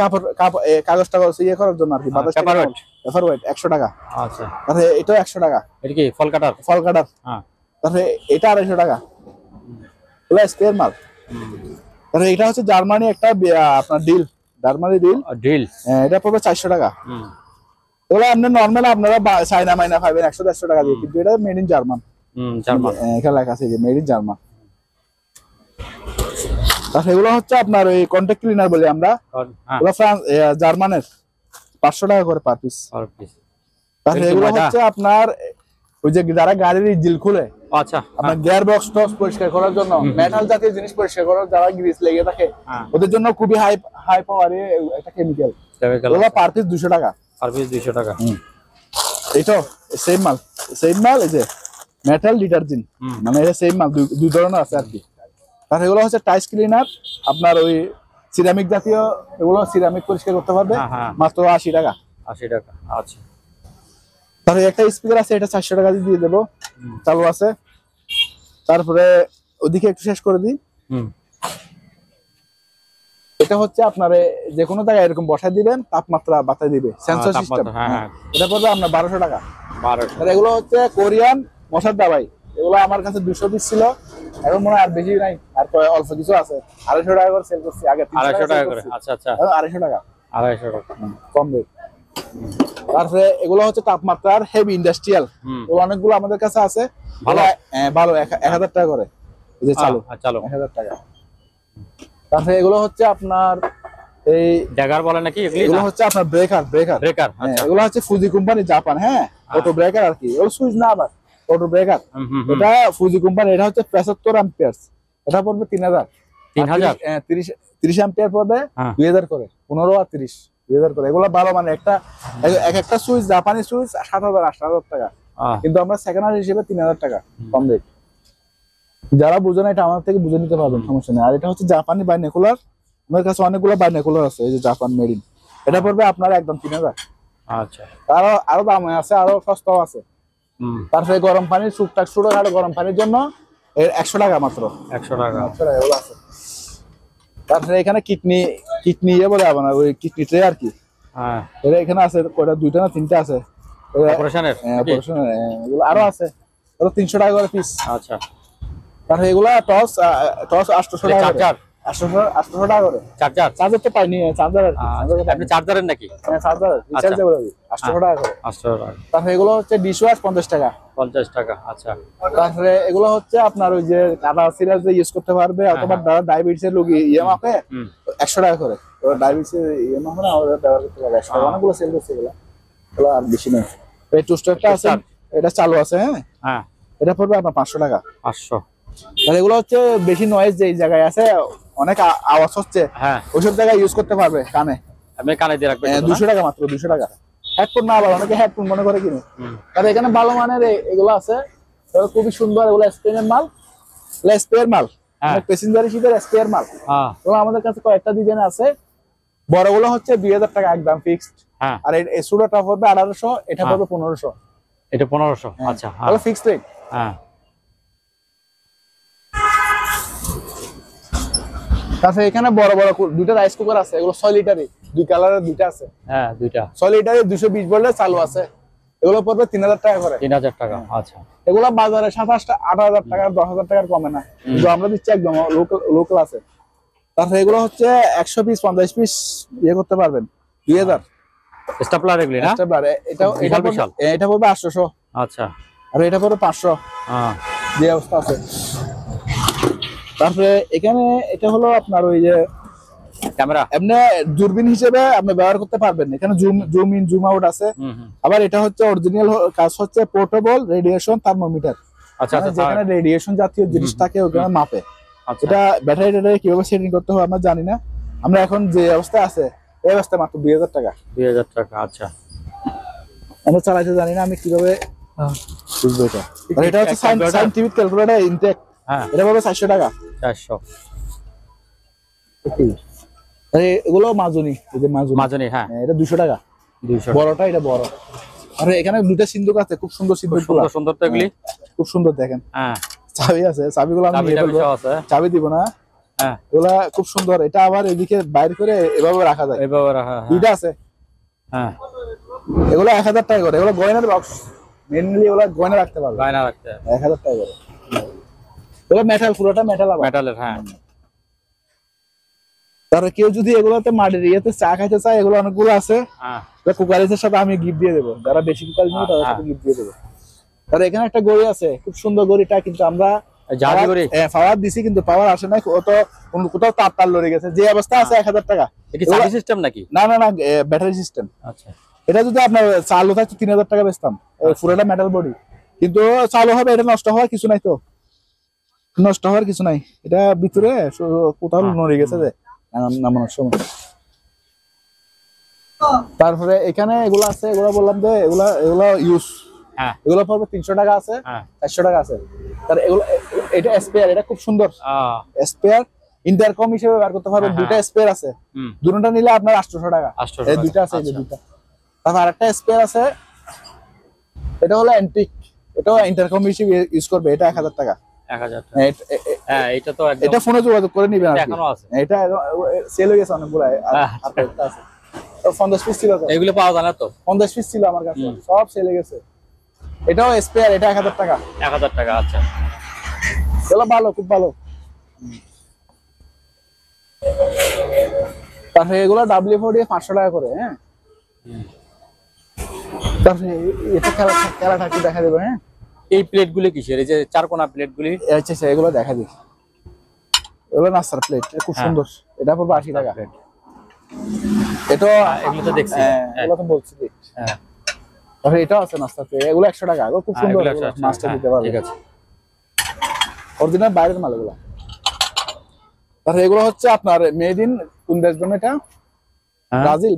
কাগজটা ইয়ে করার জন্য আর কি, বাতাস পেপার ওয়েট পেপার ওয়েট 100 টাকা। আচ্ছা তারপরে এটাও 100 টাকা, এটা কি ফল কাটার ফল কাটার। হ্যাঁ তারপরে এটা 250 টাকা, এগুলো স্পেয়ার মাল। তারপরে এটা হচ্ছে জার্মানি একটা আপনার ডিল, জার্মানি ডিল। ড্রিল এটা পড়বে 400 টাকা। হুম এগুলো আপনি নর্মাল আপনারা চাইনা মাইনা পাবেন 100-150 টাকা দিয়ে, কিন্তু এটা মেড ইন জার্মান। জার্মান এখানে লেখা আছে যে মেড ইন জার্মান। তারপরে এগুলো হচ্ছে আপনার ওই কন্টাক্ট ক্লিনার বলি আমরা, হ্যাঁ এগুলো জার্মানের 500 টাকা করে পার পিস। পার পিস তারপরে এরকম এগুলো ময়দা? হচ্ছে আপনার ওই যে যারা গাড়ির ইঞ্জিন খুলে, আচ্ছা আপনার গিয়ার বক্স টক্স পরিষ্কার করার জন্য, মেটাল জাতীয় জিনিস পরিষ্কার করার, যারা গ্রিস লেগে থাকে হ্যাঁ ওদের জন্য খুবই হাই পাওয়ার একটা কেমিক্যাল। ওগুলো পার পিস 200 টাকা। পার পিস 200 টাকা এইটাও সেম মাল, সেম মাল। এই যে মেটাল ডিটারজেন্ট, মানে এটা সেম মাল, দুই ধরনের আছে আর কি। তারপরে এগুলো হচ্ছে টাইস ক্লিনার, আপনার ওই সিরামিক জাতীয়, এগুলো সিরামিক পরিষ্কার করতে পারবে, মাত্র 80 টাকা। 80 টাকা আচ্ছা তারপরে একটা স্পিকার আছে, এটা 400 টাকা দিয়ে দেবো, চালু আছে। তারপরে ওদিকে একটু শেষ করে দিই। এটা হচ্ছে আপনার যে কোনো জায়গায় এরকম বসায় দিবেন, তাপমাত্রা বাতায় দিবে, সেন্সর সিস্টেম। এটা পড়বে আপনার 1200 টাকা। 1200 আর এগুলো হচ্ছে কোরিয়ান মশার দাবাই। এগুলো আমার কাছে 200 পিস ছিল, এখন মনে হয় আর বেশি নাই, আর অল্প কিছু আছে। 250 টাকা করে সেল করছি আগে, 250 টাকা করে আচ্ছা আচ্ছা 250 টাকা 250 টাকা কম রেট। তারপরে এগুলো হচ্ছে তাপমাত্রার হেভি ইন্ডাস্ট্রিয়াল, এগুলো অনেকগুলো আমাদের কাছে আছে ভালো। ভালো 1000 টাকা করে, এই যে চালু চালু 1000 টাকা। তারপরে এগুলো হচ্ছে আপনার এই ড্যাগার বলে নাকি এগুলো হচ্ছে আপনার ব্রেকার। ব্রেকার আচ্ছা এগুলো হচ্ছে ফুজি কোম্পানি, জাপান। হ্যাঁ অটো ব্রেকার আর কি, এগুলো সুইচ না, আবার অটো ব্রেকার। এটা ফুজি কোম্পানি, এটা হচ্ছে 75 অ্যাম্পিয়ার। এটা পড়বে 3000। 30 অ্যাম্পিয়ার পড়বে 2000 করে, 15 আর 30 2000 করে। এগুলো ভালো, মানে একটা সুইচ জাপানি সুইচ 7000-8000 টাকা, কিন্তু আমরা সেকেন্ড হ্যান্ড হিসেবে 3000 টাকা কম রেট। যারা বুঝে না এটা আমার থেকে বুঝে নিতে পারবেন, সমস্যা নেই। আর এটা হচ্ছে জাপানি বাইনেকুলার, আমার কাছে অনেকগুলো বাইনেকুলার আছে, এই যে জাপান মেরিন। এটা পড়বে আপনার একদম 3000। আচ্ছা আরো দাম আছে, আরো সস্তাও আছে। তারপরে গরম পানি টুকটাক ছোটখাটো গরম পানির জন্য 100 টাকা মাত্র। 100 টাকা এগুলো আছে। তারপরে এখানে কিডনি বলে আপনার ওই কিডনি ট্রে আর কি, এটা এখানে আছে কয়টা, 2টা না 3টা আছে অপারেশনের। এগুলো আরো আছে, এগুলো 300 টাকা করে পিস। আচ্ছা তারপরে এগুলা টস 800 টাকা। 800 টাকা করে। চার্জার চার্জার তো পাইনি, চার্জার আপনি চার্জারের নাকি? চার্জার রিচার্জেবল 800 টাকা করে। 800 টাকা। তারপরে এগুলো হচ্ছে ডিশ ওয়াশ 50 টাকা। 50 টাকা, আচ্ছা। তারপরে এগুলো হচ্ছে আপনার ওই যে কাদা সিরাজ যে ইউজ করতে পারবে, অথবা ডায়াবেটিস এর রোগী মাপে 100 টাকা করে। ওরা ডায়াবেটিস এর মাপে না, ওরা ব্যবহার করতে পারবে 100 টাকা। অনেকগুলো সেল করছে এগুলো, এগুলো আর বেশি নেই। এই টুস্টারটা আছে, এটা চালু আছে। হ্যাঁ, এটা পড়বে আপনার 500 টাকা। 500। তাহলে এগুলো হচ্ছে বেশি নয়েজ যে জায়গায় আছে, অনেক আওয়াজ হচ্ছে, হ্যাঁ, ওইসব জায়গায় ইউজ করতে পারবে কানে। আপনি কানে দিয়ে রাখবেন। 200 টাকা মাত্র, 200 টাকা। হেডফোন না, আবার অনেকে হেডফোন মনে করে কিনে। তাহলে এখানে ভালো মানের এগুলো আছে, খুবই সুন্দর। এগুলো স্পেনের মাল, স্পেয়ার মাল, প্যাসেঞ্জার শিপের স্পেয়ার মাল। এগুলো আমাদের কাছে কয়েকটা ডিজাইন আছে। বড়গুলো হচ্ছে 2000 টাকা একদম ফিক্সড। আর এই ছোটটা পড়বে 1800, এটা পড়বে 1500। এটা 1500, আচ্ছা। এগুলো ফিক্সড রেট। হ্যাঁ। তাছাড়া এখানে বড় বড় দুইটা রাইস কুকার আছে, এগুলো 6 লিটারের, দুই কালারের দুইটা আছে। হ্যাঁ, দুইটা 6 লিটারের 220 ভোল্টের চালু আছে। এগুলো পড়বে 3000 টাকা করে। 3000 টাকা, আচ্ছা। এগুলো বাজারে 27,000-28,000 টাকা, 10,000 টাকার কমে না, কিন্তু আমরা দিচ্ছি একদম লোকাল আছে। তারপরে এগুলো হচ্ছে 100 পিস 50 পিস ইয়ে করতে পারবেন, 2000 স্টাপলার এগুলি না? স্টাপলার। এটা পড়বে 800, আচ্ছা। আর এটা পড়বে 500। হ্যাঁ, যে অবস্থা আছে। তারপরে এখানে এটা হলো আপনার ওই যে ক্যামেরা, এমনি দূরবীন হিসেবে আপনি ব্যবহার করতে পারবেন। এখানে জুম ইন জুম আউট আছে। আবার এটা হচ্ছে অরিজিনাল কাজ হচ্ছে পোর্টেবল রেডিয়েশন থার্মোমিটার। আচ্ছা, যেখানে রেডিয়েশন জাতীয় জিনিস থাকে ওখানে মাপে। এটা ব্যাটারি কিভাবে সেটিং করতে হবে আমরা জানি না। আমরা এখন যে অবস্থায় আছে এই অবস্থায় মাত্র 2000 টাকা। 2000 টাকা, আচ্ছা। আমরা চালাইতে জানি না, আমি কিভাবে বুঝবো এটা। আর এটা হচ্ছে সায়েন্টিফিক ক্যালকুলেটর ইনটেক। হ্যাঁ, এটা পাবে 400 টাকা। 400। এগুলো মাজুনি, এই যে মাজুনি। হ্যাঁ, এটা 200 টাকা। 200 বড়টা, এটা বড়। আর এখানে দুটো সিন্ধুক আছে, খুব সুন্দর সিন্ধুক, সুন্দর তো এগুলি, খুব সুন্দর। দেখেন, হ্যাঁ, চাবি আছে, চাবিগুলো আমি নিয়ে ফেলবো, চাবি দিব না। হ্যাঁ, এগুলা খুব সুন্দর। এটা আবার এদিকে বাইরে করে এভাবে রাখা যায়, এভাবে রাখা। দুইটা আছে। হ্যাঁ, এগুলো 1000 টাকা করে। এগুলো গয়নার বক্স, মেইনলি এগুলো গয়না রাখতে পারবে, গয়না রাখতে 1000 টাকা করে। এগুলো মেটাল, পুরোটা মেটাল, মেটালের। হ্যাঁ। তার কেউ যদি এগুলোতে মাটির ইয়েতে চা খাইতে চায়, এগুলো অনেকগুলো আছে। হ্যাঁ, কুকারিজের সাথে আমি গিফট দিয়ে দেবো, যারা বেশি কুকারিজ নেবে তাদের সাথে গিফট দিয়ে দেবো। আর এখানে একটা গড়ি আছে, খুব সুন্দর গড়িটা, কিন্তু আমরা পাওয়ার দিছি, কিন্তু পাওয়ার আসে নাই। কোথাও তার লড়ে গেছে, যে অবস্থা আছে 1000 টাকা। চাবি সিস্টেম নাকি? না, ব্যাটারি সিস্টেম। আচ্ছা। এটা যদি আপনার চালু থাকতো 3000 টাকা বেচতাম। পুরোটা মেটাল বডি, কিন্তু চালু হবে, এটা নষ্ট হওয়ার কিছু নাই। তো নষ্ট হওয়ার কিছু নাই, এটা ভিতরে কোথাও নড়ে গেছে যে নামানোর সময়। তারপরে এখানে এগুলো আছে, এগুলো বললাম যে এগুলো ইউজ। এগুলো পড়বে 300 টাকা আছে, 400 টাকা আছে। তার এগুলো, এটা স্পেয়ার, এটা খুব সুন্দর স্পেয়ার, ইন্টারকম হিসেবে ব্যবহার করতে পারবেন। দুটো স্পেয়ার আছে, দুটোটা নিলে আপনার 800 টাকা। এই দুটো আছে, এই দুটো। তারপর আরেকটা স্পেয়ার আছে, এটা হলো অ্যান্টিক, এটাও ইন্টারকম হিসেবে ইউজ করবে। এটা 1000 টাকা। 1000 টাকা। হ্যাঁ, এটা তো একদম, এটা ফোনে যোগাযোগ করে নিবেন। এখনো আছে, এটা সেল হয়ে গেছে অনেকগুলো। আর একটা আছে, 50 পিস ছিল। এগুলো পাওয়া যায় না তো? 50 পিস ছিল আমার কাছে, সব সেল হয়ে গেছে। এটাও স্পেয়ার, এটা 1000 টাকা। 1000 টাকা, আচ্ছা। এগুলো ভালো, খুব ভালো। তারপরে এগুলো WD 500 টাকা করে। হ্যাঁ, তারপরে এটা খেলাটা একটু দেখা দেবো। হ্যাঁ, এই প্লেটগুলো কিসের? এই যে চারকোনা প্লেটগুলি, আচ্ছা, এগুলো দেখা দিই। এগুলো নাস্তার প্লেট, খুব সুন্দর। এটা পড়বে 80 টাকা। এটা এগুলো তো দেখছি, এগুলো তো বলছি। হ্যাঁ, তারপরে এটাও আছে নাস্তার প্লেট, এগুলো 100 টাকা। এগুলো খুব সুন্দর, নাস্তা দিতে পারবে। ঠিক আছে, অরিজিনাল বাইরের মাল এগুলো। তারপরে এগুলো হচ্ছে আপনার মেড ইন কোন দেশ জন্য? এটা ব্রাজিল।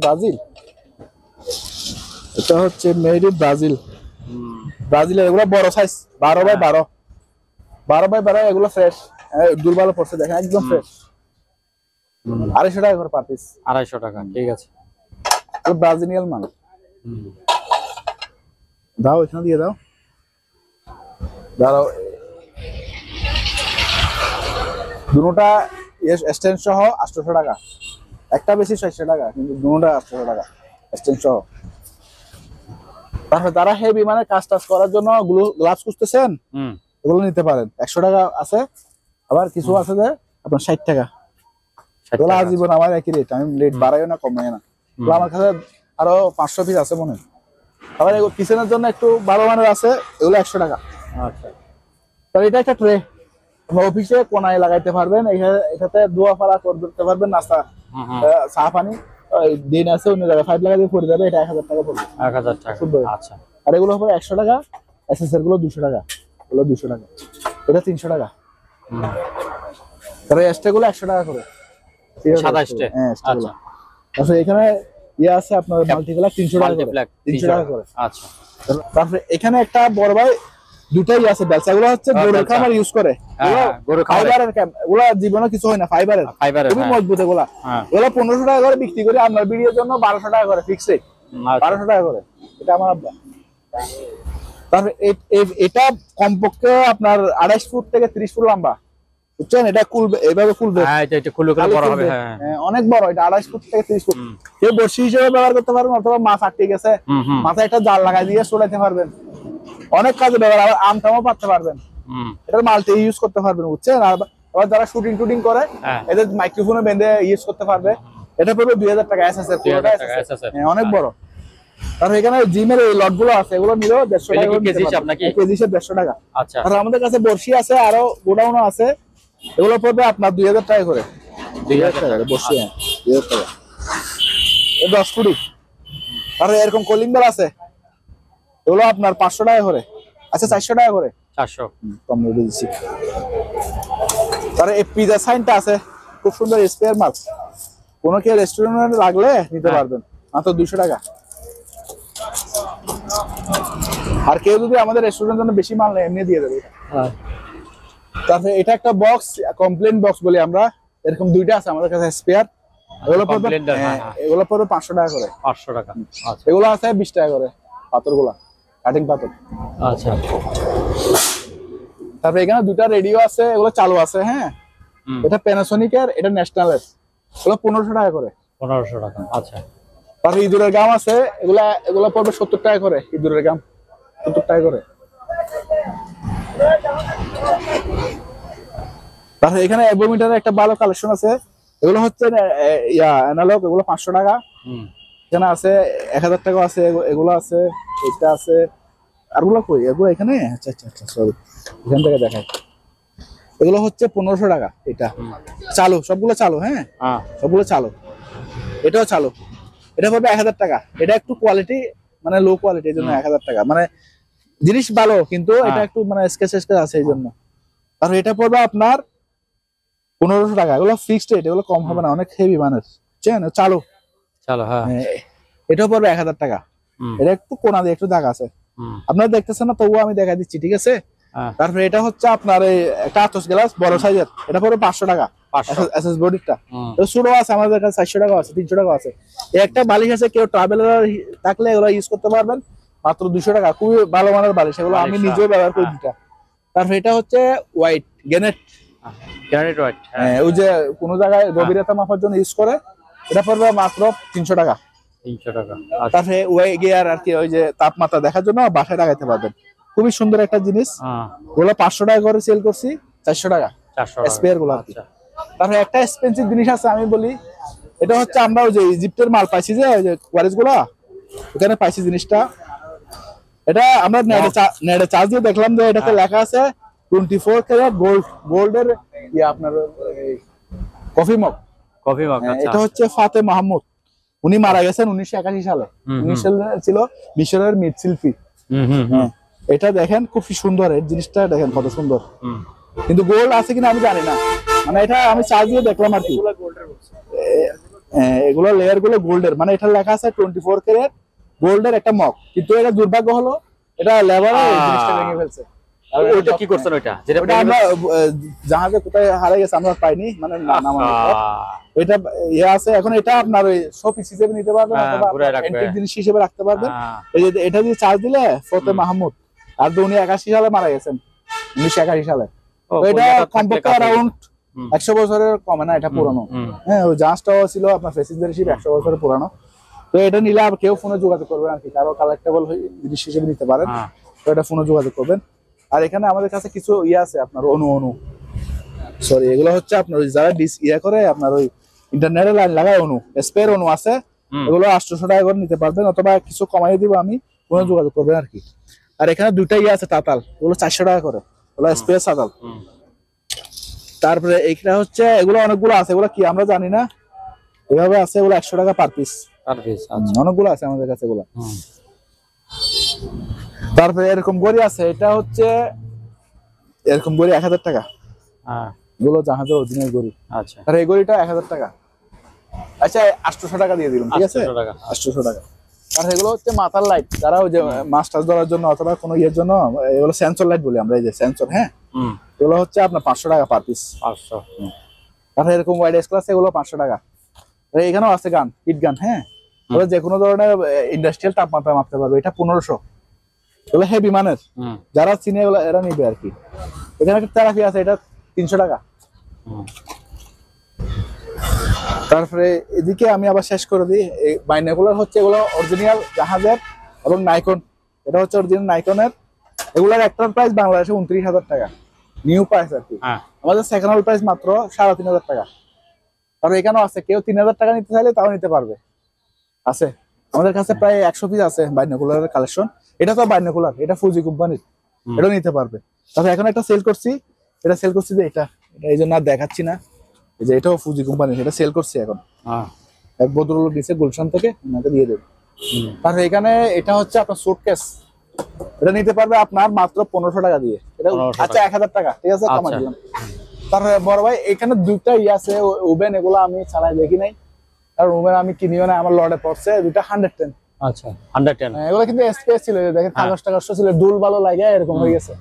এটা হচ্ছে মেড ইন ব্রাজিলের। এগুলো বড় সাইজ, 12x12। এগুলো ফ্রেশ, দুর্বল পড়ছে, দেখেন একদম ফ্রেশ। 250 টাকা করে পার পিস। 250 টাকা, ঠিক আছে। ব্রাজিলিয়ান মাল। দাও, এখানে দিয়ে দাও, দাঁড়াও। দুটোটা স্ট্যান্ড সহ 800 টাকা। একটা বেশি 600 টাকা, কিন্তু দুটোটা 800 টাকা স্ট্যান্ড সহ। তারপরে যারা হেভি মানে কাজ করার জন্য গ্লাভস খুঁজতেছেন, এগুলো নিতে পারেন। 100 টাকা আছে, আবার কিছু আছে যে আপনার 60 টাকা। এগুলো আজীবন আমার একই রেট, আমি রেট বাড়াইও না কমাইও না। এগুলো আমার কাছে আরো 500 পিস আছে মনে হয়। আবার এগুলো কিচেনের জন্য একটু ভালো মানের আছে, এগুলো 100 টাকা। আচ্ছা, তো এটা একটা ট্রে, অফিসে কোনায় লাগাইতে পারবেন, এটাতে দোয়া ফালা করতে পারবেন, নাস্তা চা পানি দিন আছে অন্য জায়গায় 5 টাকা দিয়ে পড়ে যাবে, এটা 1000 টাকা পড়বে। 1000 টাকা। সুন্দর। আচ্ছা, আর এগুলো হবে 100 টাকা, এসএসআর গুলো 200 টাকা, এগুলো 200 টাকা, এটা 300 টাকা। তারপরে এক্সট্রা গুলো 100 টাকা করে, 27 টে। হ্যাঁ এক্সট্রা গুলো। আচ্ছা, তারপরে এখানে ইয়ে আছে আপনার মাল্টিপ্লাক 300 টাকা করে, 300 টাকা করে। আচ্ছা, তারপরে এখানে একটা বড় ভাই দুটাই আছে বেলচা, এগুলো হচ্ছে গরুর খামার ইউজ করে, ফাইবারের এগুলো জীবনে কিছু হয় না, ফাইবারের খুবই মজবুত এগুলা। এগুলো 1500 টাকা করে বিক্রি করে, আপনার ভিডিওর জন্য 1200 টাকা করে ফিক্স রেট, 1200 টাকা করে। এটা আমার আব্বা। তারপরে এটা কমপক্ষে আপনার 28 ফুট থেকে 30 ফুট লম্বা, বুঝছেন? এটা খুলবে এইভাবে, খুলবে, এটা খুলে বড় হবে। হ্যাঁ অনেক বড়, এটা 28 ফুট থেকে 30 ফুট। কেউ বড়শি হিসেবে ব্যবহার করতে পারবেন, অথবা মাছ আটকে গেছে মাথায় একটা জাল লাগাই দিয়ে চলাইতে পারবেন, অনেক কাজে ব্যবহার। আবার আমটামও পাততে পারবেন, এটার মাল্টি ইউজ করতে পারবেন, বুঝছেন? আবার যারা শুটিং টুটিং করে এদের মাইক্রোফোনে বেঁধে ইউজ করতে পারবে। এটা পড়বে 2000 টাকা এসএসআর, পুরোটা এসএসআর, অনেক বড়। তারপর এখানে জিমের এই লট গুলো আছে, এগুলো নিলেও 150 টাকা কেজি, আপনাকে কেজি হিসেবে 150 টাকা। আচ্ছা, আর আমাদের কাছে বড়শি আছে, আরো গোডাউনও আছে, এগুলো পড়বে আপনার 2000 টাকা করে, 2000 টাকা বড়শি, 2000 টাকা 10 ফুটি। আর এরকম কলিং বেল আছে, এগুলো আপনার 500 টাকা করে, আচ্ছা 400 টাকা করে, 400 কম রেটে দিচ্ছি। তার এই পিজা সাইনটা আছে, খুব সুন্দর স্পেয়ার মাছ, কোনো কেউ রেস্টুরেন্টে লাগলে নিতে পারবেন, মাত্র 200 টাকা। আর কেউ যদি আমাদের রেস্টুরেন্টের জন্য বেশি মাল নেয়, এমনি দিয়ে দেবে। তারপরে এটা একটা বক্স, কমপ্লেন বক্স বলি আমরা, এরকম দুইটা আছে আমাদের কাছে স্পেয়ার, এগুলো পড়বে, এগুলো পড়বে 500 টাকা করে, 500 টাকা। আচ্ছা, এগুলো আছে 20 টাকা করে, পাথরগুলা কাটিং পাথর। আচ্ছা, তারপরে এখানে দুটা রেডিও আছে, এগুলো চালু আছে। হ্যাঁ, এটা প্যানাসোনিকের, এটা ন্যাশনালের, এগুলো 1500 টাকা করে, 1500 টাকা। আচ্ছা, তারপরে ইঁদুরের গাম আছে, এগুলা পড়বে 70 টাকা করে, ইঁদুরের গাম 70 টাকা করে। তারপরে এখানে অ্যাবোমিটারের একটা ভালো কালেকশন আছে, এগুলো হচ্ছে অ্যানালগ, এগুলো 500 টাকা। এখানে আছে 1000 টাকা আছে, এগুলো আছে, এটা আছে, আরগুলো কই, এগুলো এখানে, আচ্ছা আচ্ছা আচ্ছা সরি, এখান থেকে দেখাই, এগুলো হচ্ছে 1500 টাকা। এটা চালু, সবগুলো চালু। হ্যাঁ, সবগুলো চালু, এটাও চালু, এটা পড়বে 1000 টাকা। এটা একটু কোয়ালিটি মানে লো কোয়ালিটি, এই জন্য 1000 টাকা, মানে জিনিস ভালো কিন্তু এটা একটু মানে স্কেচ আছে এই জন্য। আর এটা পড়বে আপনার 1500 টাকা, এগুলো ফিক্সড রেট, এগুলো কম হবে না, অনেক হেভি মানের, বুঝছেন? চালু চালু। হ্যাঁ, এটাও পড়বে 1000 টাকা। এটা একটু কোনা দিয়ে একটু দাগ আছে, আপনারা দেখতেছেন না, তবুও আমি দেখা দিচ্ছি, ঠিক আছে? তারপরে এটা হচ্ছে আপনার এই একটা আতস গ্লাস বড় সাইজের, এটা পড়বে 500 টাকা, এসএস বডিটা। ছোট আছে আমাদের কাছে 400 টাকা আছে, 300 টাকা আছে। এই একটা বালিশ আছে, কেউ ট্রাভেলার থাকলে এগুলো ইউজ করতে পারবেন, মাত্র 200 টাকা, খুবই ভালো মানের বালিশ, এগুলো আমি নিজেও ব্যবহার করি দুটা। তারপরে এটা হচ্ছে হোয়াইট গ্যানেট, গ্যানেট হোয়াইট, ওই যে কোনো জায়গায় গভীরতা মাপার জন্য ইউজ করে, এটা পড়বে মাত্র 300 টাকা, 300 টাকা। তারপরে ওয়াই গিয়ার আর কি, ওই যে তাপমাত্রা দেখার জন্য বাসায় লাগাইতে পারবেন, খুবই সুন্দর একটা জিনিস। ওগুলো 500 টাকা করে সেল করছি, 400 টাকা স্পেয়ার গুলো। তারপরে একটা এক্সপেন্সিভ জিনিস আছে, আমি বলি, এটা হচ্ছে আমরা ওই যে ইজিপ্টের মাল পাইছি, যে ওই যে ওয়ারেজ গুলা, ওখানে পাইছি জিনিসটা। এটা আমরা নেটে চার্জ দিয়ে দেখলাম যে এটাতে লেখা আছে 24 ক্যারেট গোল্ডের আপনার কফি মগ। এটা হচ্ছে ফাতে মাহমুদ, উনি মারা গেছেন 1981 সালে, উনি ছিল মিশরের মৃৎশিল্পী। এটা দেখেন খুব সুন্দর, এই জিনিসটা দেখেন কত সুন্দর, কিন্তু গোল্ড আছে কিনা আমি জানি না, মানে এটা আমি চার্জ দিয়ে দেখলাম আর কি। এগুলো লেয়ার গুলো গোল্ডের, মানে এটা লেখা আছে 24 ক্যারেট গোল্ডের একটা মগ, কিন্তু এটা দুর্ভাগ্য হলো এটা লেবারে জিনিসটা ভেঙে ফেলছে। ওইটা কি করছেন? ওইটা যেটা আমরা জাহাজে কোথায় হারিয়ে গেছে, আমরা পাইনি, মানে এটা ইয়ে আছে এখন। এটা আপনার ওই শোপিস হিসেবে নিতে পারবেন, অথবা অ্যান্টিক জিনিস হিসেবে রাখতে পারবেন। এই যে এটা দিয়ে চার্জ দিলে ফতে মাহমুদ, আর উনি 81 সালে মারা গেছেন, 1981 সালে। এটা কমপক্ষে অ্যারাউন্ড 100 বছরের কমে না, এটা পুরানো। হ্যাঁ, ওই জাহাজটাও ছিল আপনার প্যাসেঞ্জার শিপ, 100 বছরের পুরানো। তো এটা নিলে আর কেউ ফোনে যোগাযোগ করবেন আর কি, কারো কালেক্টেবল জিনিস হিসেবে নিতে পারেন, তো এটা ফোনে যোগাযোগ করবেন। আর এখানে আমাদের কাছে কিছু ইয়ে আছে আপনার অনু সরি, এগুলো হচ্ছে আপনার যারা ইয়া করে আপনার ওই ইন্টারনেটে লাইন লাগায় অনু স্পেয়ার অনু আছে, এগুলো 800 টাকা করে নিতে পারবেন, অথবা কিছু কমাই দিব আমি, কোনো যোগাযোগ করবেন আর কি। আর এখানে দুইটা ইয়ে আছে তাতাল, এগুলো 400 টাকা করে, ওগুলো স্পেয়ার তাতাল। তারপরে এইটা হচ্ছে এগুলো অনেকগুলো আছে, এগুলো কি আমরা জানি না, এভাবে আছে, এগুলো 100 টাকা পার পিস। অনেকগুলো আছে আমাদের কাছে এগুলো। তারপরে এরকম গড়ি আছে, এটা হচ্ছে এরকম গড়ি 1000 টাকা। এগুলো জাহাজের অরিজিনাল গড়ি। আচ্ছা, আর এই গড়িটা 1000 টাকা। আচ্ছা 800 টাকা দিয়ে দিলাম, ঠিক আছে, 800 টাকা। আর এগুলো হচ্ছে মাথার লাইট, যারা ওই যে মাছ টাছ ধরার জন্য অথবা কোনো ইয়ের জন্য, এগুলো সেন্সর লাইট বলি আমরা, এই যে সেন্সর, হ্যাঁ, এগুলো হচ্ছে আপনার 500 টাকা পার পিস। 500। আর এরকম ওয়াইড এস ক্লাস, এগুলো 500 টাকা। এখানেও আছে গান, হিট গান, হ্যাঁ, ওরা যে কোনো ধরনের ইন্ডাস্ট্রিয়াল তাপমাত্রা মাপতে পারবে, এটা 1500। এগুলো হেভি মানের, যারা চিনে এগুলো এরা নিবে আর কি। এখানে একটা থেরাপি আছে, এটা 300 টাকা। তারপরে এদিকে আমি আবার শেষ করে দিই, বাইনাকুলার হচ্ছে এগুলো অরিজিনাল জাহাজের এবং নাইকন, এটা হচ্ছে অরিজিনাল নাইকনের। এগুলোর একটার প্রাইস বাংলাদেশে 29,000 টাকা, নিউ প্রাইস আর কি। আমাদের সেকেন্ড হ্যান্ড প্রাইস মাত্র 3,500 টাকা। আর এখানেও আছে, কেউ 3,000 টাকা নিতে চাইলে তাও নিতে পারবে, আছে আমাদের কাছে প্রায় 100 পিস আছে বাইনাকুলারের কালেকশন। এটা তো বাইনাকুলার, এটা ফুজি কোম্পানির, এটা নিতে পারবে। তারপরে এখন একটা সেল করছি, এটা সেল করছি যে এটা এই জন্য আর দেখাচ্ছি না, এই যে এটাও ফুজি কোম্পানির, এটা সেল করছি এখন। এক ভদ্রলোক নিচে গুলশান থেকে, ওনাকে দিয়ে দেব। তারপরে এখানে এটা হচ্ছে আপনার সুটকেস, এটা নিতে পারবে আপনার মাত্র 1500 টাকা দিয়ে। এটা আচ্ছা 1000 টাকা, ঠিক আছে, কমাই দিলাম। তারপরে বড় ভাই এখানে দুইটা ই আছে ওভেন, এগুলো আমি চালাই দেখি নাই, কারণ ওভেন আমি কিনিও না, আমার লর্ডে পড়ছে দুইটা 110। আচ্ছা 110, এগুলো কিন্তু স্পেস ছিল, দেখেন কাগজ টাগজ ছিল, ডুল ভালো লাগে, এরকম হয়ে গেছে।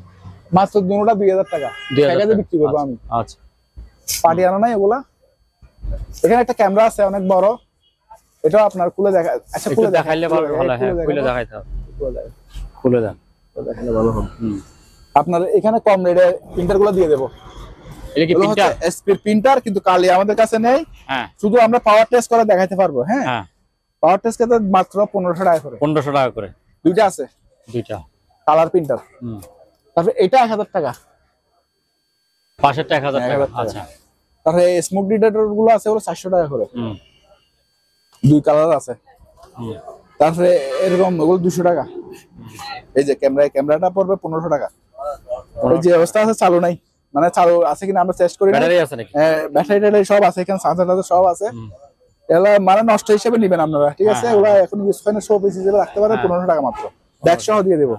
মাত্র দুটোটা 2000 টাকা প্যাকেজে বিক্রি করবো আমি। আচ্ছা, পার্টি আনো নাই এগুলা। এখানে একটা ক্যামেরা আছে অনেক বড়, এটাও আপনার খুলে দেখা, আচ্ছা খুলে দেখাইলে ভালো হবে, হ্যাঁ খুলে দেখাইতে হবে, খুলে দেন, দেখালে ভালো হবে। আপনার এখানে কম রেটে প্রিন্টার গুলো দিয়ে দেবো, এটা কি প্রিন্টার? এসপি প্রিন্টার, কিন্তু কালি আমাদের কাছে নেই, শুধু আমরা পাওয়ার টেস্ট করে দেখাইতে পারবো। হ্যাঁ, পাওয়ার টেস্ট করতে মাত্র 1500 টাকা করে। 1500 টাকা করে দুইটা আছে, দুইটা কালার প্রিন্টার। তারপরে এটা 1000 টাকা, পাশেরটা 1000 টাকা। আচ্ছা, তারপরে স্মোক ডিটেক্টর গুলো আছে, ওগুলো 400 টাকা করে, দুই কালার আছে। তারপরে এরকম ওগুলো 200 টাকা। এই যে ক্যামেরাটা পড়বে 1500 টাকা। যে অবস্থা আছে চালু নাই, মানে চালু আছে কিনা আমরা টেস্ট করি। ব্যাটারি আছে নাকি? হ্যাঁ, ব্যাটারি সব আছে, এখানে চার্জার সব আছে। এগুলা মানে নষ্ট হিসেবে নেবেন আপনারা, ঠিক আছে, এগুলা এখন ইউজ করেন, সব পিস হিসেবে রাখতে পারেন, 1500 টাকা মাত্র, ব্যাগ সহ দিয়ে দেবো।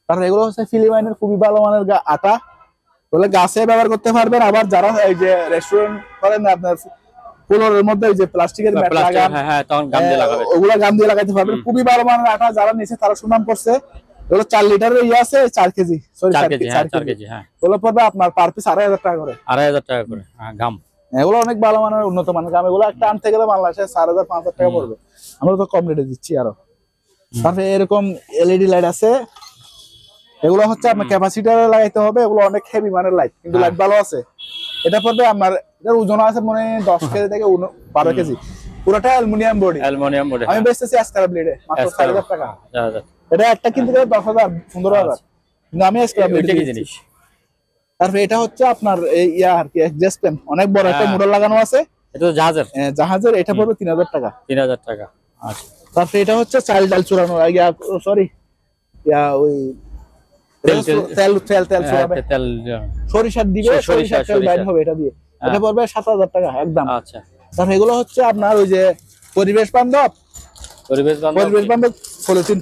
কারণ এগুলো হচ্ছে ফিলিপাইনের খুবই ভালো মানের আটা, ওগুলো গাছে ব্যবহার করতে পারবেন। আবার যারা এই যে রেস্টুরেন্ট করেন, আপনার পোলোর মধ্যে যে প্লাস্টিকের ম্যাট লাগান, তখন গাম দিয়ে লাগাবেন, ওগুলা গাম দিয়ে লাগাইতে পারবেন, খুবই ভালো মানের আটা। যারা নিচে তারা সুনাম করছে। এগুলো 4 লিটারের ইয়ে আছে, 4 কেজি, সরি 4 কেজি, হ্যাঁ, ওগুলো পড়বে আপনার পার পিস 2500 টাকা করে। 2500 টাকা করে গাম। এগুলো অনেক ভালো মানের, উন্নত মানের গাম। এগুলো একটা আনতে গেলে বাংলাদেশে 4000-5000 টাকা পড়বে, আমরা তো কম রেটে দিচ্ছি আরো। তারপরে এরকম এলইডি লাইট আছে, এগুলো হচ্ছে আপনার ক্যাপাসিটারে লাগাইতে হবে, এগুলো অনেক হেভি মানের লাইট, কিন্তু লাইট ভালো আছে। এটা পড়বে আপনার, এটার ওজন আছে মনে 10 কেজি থেকে 12 কেজি, পুরোটা অ্যালুমিনিয়াম বডি। আমি বেচতেছি স্ক্র্যাপ ব্লেডে মাত্র 4000 টাকা। এটা একটা কিনতে গেলে 10,000 15,000, কিন্তু আমি স্ক্র্যাপ ব্লেডে জিনিস। তারপরে এটা হচ্ছে আপনার এই ইয়া আর কি, এক্সজস্ট ফ্যান, অনেক বড় একটা মোটর লাগানো আছে, এটা তো জাহাজের, এটা পড়বে 3000 টাকা। 3000 টাকা, আচ্ছা। তারপরে এটা হচ্ছে চাল ডাল চুরানো, সরি ওই তেল সরিষার দিবে, সরিষার তেল বাইর হবে, এটা দিয়ে, এটা পড়বে 7000 টাকা একদম। আচ্ছা, তারপরে এগুলো হচ্ছে আপনার ওই যে পরিবেশ বান্ধব পলিথিন,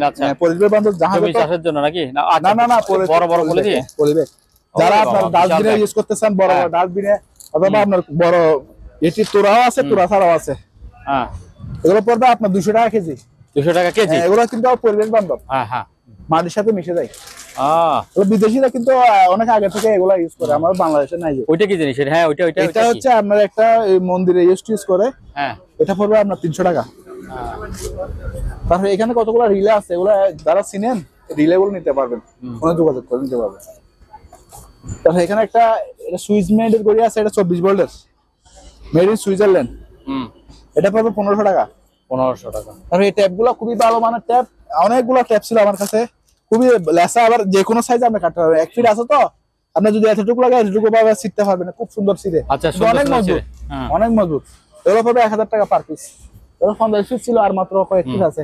আচ্ছা, পরিবেশ বান্ধব জাহাজের চাষের জন্য নাকি? না না না, বড় বড় পলিথিন, যারা আপনার ডাস্টবিনে ইউজ করতে চান, বড় বড় ডাস্টবিনে, অথবা আপনার বড় এটি তোরাও আছে, তোরা ছাড়াও আছে। হ্যাঁ, এগুলো পড়বে আপনার 200 টাকা কেজি। 200 টাকা কেজি, এগুলো কিন্তু পরিবেশ বান্ধব, হ্যাঁ হ্যাঁ, মাটির সাথে মিশে যায়। বিদেশিরা কিন্তু অনেক আগে থেকে এগুলা ইউজ করে, আমাদের বাংলাদেশে নাই। ওইটা কি জিনিস? হ্যাঁ, এটা হচ্ছে আপনার একটা মন্দিরে ইউজ করে, হ্যাঁ, এটা পড়বে আপনার 300 টাকা। তারপরে এখানে কতগুলো রিলে আছে, এগুলা যারা চিনেন রিলে গুলো নিতে পারবেন, ফোনে যোগাযোগ করে নিতে পারবেন। তারপরে এখানে একটা সুইচ মেডের গড়ি আছে, এটা 24 ভোল্টের, মেড ইন সুইজারল্যান্ড, এটা পড়বে 1500 টাকা। 1500 টাকা। তারপরে এই ট্যাপ গুলো খুবই ভালো মানের ট্যাপ, অনেকগুলো ট্যাপ ছিল আমার কাছে, খুবই লেসা, আবার যে কোনো সাইজ আপনি কাটতে পারবেন। 1 ফিট আছে তো, আপনি যদি এতটুকু লাগে এতটুকু ভাবে ছিটতে পারবেন, খুব সুন্দর ছিটে। আচ্ছা, অনেক মজবুত, অনেক মজবুত। এগুলো পড়বে 1000 টাকা পার পিস। এগুলো 50 পিস ছিল, আর মাত্র কয়েক পিস আছে।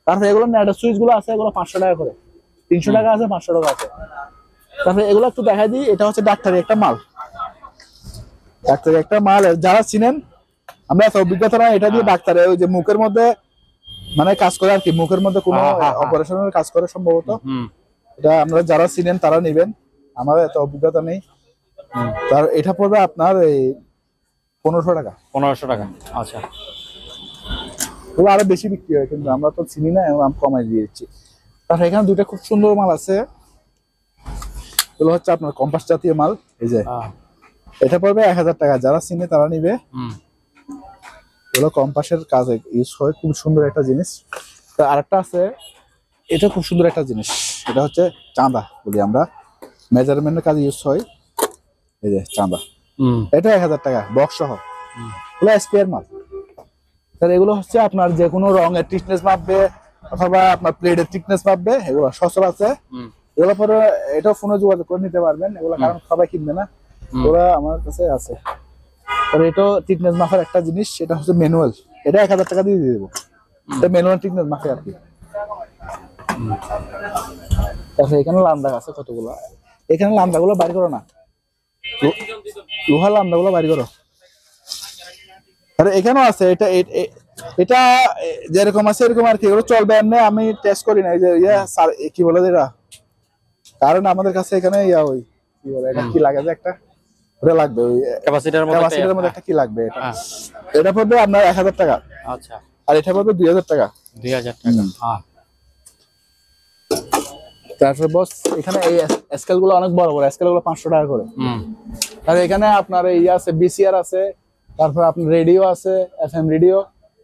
তারপরে এগুলো নেটের সুইচ গুলো আছে, এগুলো 500 টাকা করে, 300 টাকা আছে, 500 টাকা আছে। তারপরে এগুলো একটু দেখাই দিই, এটা হচ্ছে ডাক্তারি একটা মাল, ডাক্তারি একটা মাল। যারা চিনেন, আমরা এত অভিজ্ঞতা না, এটা দিয়ে ডাক্তারে ওই যে মুখের মধ্যে মানে কাজ করে আর কি, মুখের মধ্যে কোনো অপারেশনের কাজ করে সম্ভবত। এটা আমরা যারা চিনেন তারা নেবেন, আমার এত অভিজ্ঞতা নেই। তার এটা পড়বে আপনার এই 1500 টাকা। 1500 টাকা, আচ্ছা। ওগুলো আরো বেশি বিক্রি হয়, কিন্তু আমরা তো চিনি না, আমি কমাই দিয়ে দিচ্ছি। তারপর এখানে দুইটা খুব সুন্দর মাল আছে, এগুলো হচ্ছে আপনার কম্পাস জাতীয় মাল। এই যে এটা পড়বে 1000 টাকা, যারা চিনে তারা নিবে। এগুলো কম্পাসের কাজে ইউজ হয়, খুব সুন্দর একটা জিনিস। তো আরেকটা আছে, এটা খুব সুন্দর একটা জিনিস, এটা হচ্ছে চাঁদা বলি আমরা, মেজারমেন্টের কাজে ইউজ হয়। এই যে চাঁদা, এটা 1000 টাকা বক্স সহ, এগুলো স্পেয়ার মাল। তাহলে এগুলো হচ্ছে আপনার যে কোনো রঙের থিকনেস মাপবে অথবা আপনার প্লেটের থিকনেস মাপবে, এগুলো সচল আছে। এগুলো পরে এটা ফোনে যোগাযোগ করে নিতে পারবেন, এগুলো কারণ সবাই কিনবে না, ওরা আমার কাছে আছে। তাহলে এটা থিকনেস মাপার একটা জিনিস, সেটা হচ্ছে ম্যানুয়াল, এটা 1000 টাকা দিয়ে দেবো। এটা ম্যানুয়াল থিকনেস মাপে আর কি। তারপরে এখানে লামদা আছে কতগুলো, এখানে লামদা গুলো বাইর করো না, লোহার লামদা গুলো বাইর করো। আরে এখানেও আছে, এটা এটা যেরকম আছে এরকম আর কি, এগুলো চলবে এমনি, আমি টেস্ট করি না। এই যে স্যার কি বলে এটা, কারণ আমাদের কাছে এখানে ওই কি বলে এটা, কি লাগে যে একটা ওটা লাগবে, ওই ক্যাপাসিটরের মধ্যে একটা কি লাগবে, এটা এটা পড়বে আপনার 1000 টাকা। আচ্ছা, আর এটা পড়বে 2000 টাকা। 2000 টাকা, হ্যাঁ। তারপরে বস এখানে এই স্কেল গুলো অনেক বড় বড়, স্কেল গুলো 500 টাকা করে। আর এখানে আপনার এই আছে বিসিআর আছে, তারপর আপনার রেডিও আছে, এফএম রেডিও,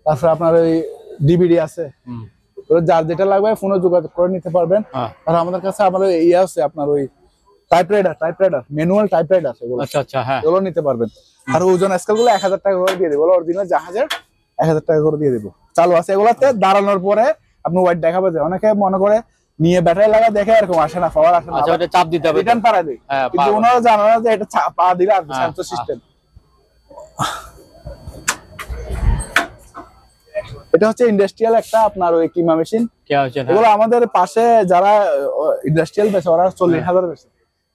তারপর আপনার ওই ডিভিডি আছে। যার যেটা লাগবে ফোনে যোগাযোগ করে নিতে পারবেন। আর আমাদের কাছে আমার ইয়ে আছে আপনার ওই টাইপরাইটার ম্যানুয়াল টাইপরাইটার, এগুলো আচ্ছা আচ্ছা, হ্যাঁ, এগুলো নিতে পারবেন। আর ওজন স্কেল গুলো 1000 টাকা করে দিয়ে দেবো, অরিজিনাল জাহাজের 1000 টাকা করে দিয়ে দেবো। চালু আছে এগুলাতে, দাঁড়ানোর পরে আপনি ওয়াইট দেখাবে যে অনেকে মনে করে নিয়ে ব্যাটারি লাগা দেখে এরকম আসে না, পাওয়ার আসে না, আচ্ছা, ওটা চাপ দিতে হবে, রিটার্ন পাড়া দেয়, কিন্তু ওনারা জানে না যে এটা পা দিলে আর সেন্সর সিস্টেম। এটা হচ্ছে ইন্ডাস্ট্রিয়াল একটা আপনার ওই কিমা মেশিন। এগুলো আমাদের পাশে যারা ইন্ডাস্ট্রিয়াল বেচে ওরা 40,000 বেচে,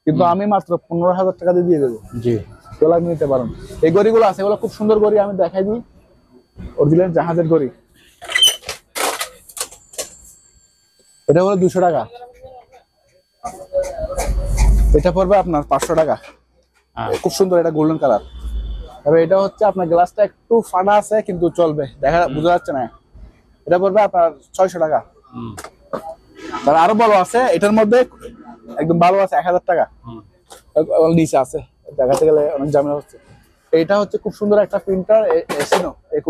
কিন্তু আমি মাত্র 15,000 টাকা দিয়ে দেবো। জি, এগুলো নিতে পারেন। এই গড়িগুলো আছে, এগুলো খুব সুন্দর গড়ি, আমি দেখাই দিই, অরিজিনাল জাহাজের গড়ি। এটা হলো 200 টাকা, এটা পড়বে আপনার 500 টাকা। খুব সুন্দর, এটা গোল্ডেন কালার। তবে এটা হচ্ছে আপনার গ্লাসটা একটু ফাটা আছে, কিন্তু চলবে, দেখা বোঝা যাচ্ছে না। এটা পড়বে আপনার 600 টাকা। তার আরো ভালো আছে, এটার মধ্যে একদম ভালো আছে 1000 টাকা, নিচে আছে, দেখাতে গেলে অনেক ঝামেলা হচ্ছে। এটা হচ্ছে খুব সুন্দর একটা প্রিন্টার, এসিনো এই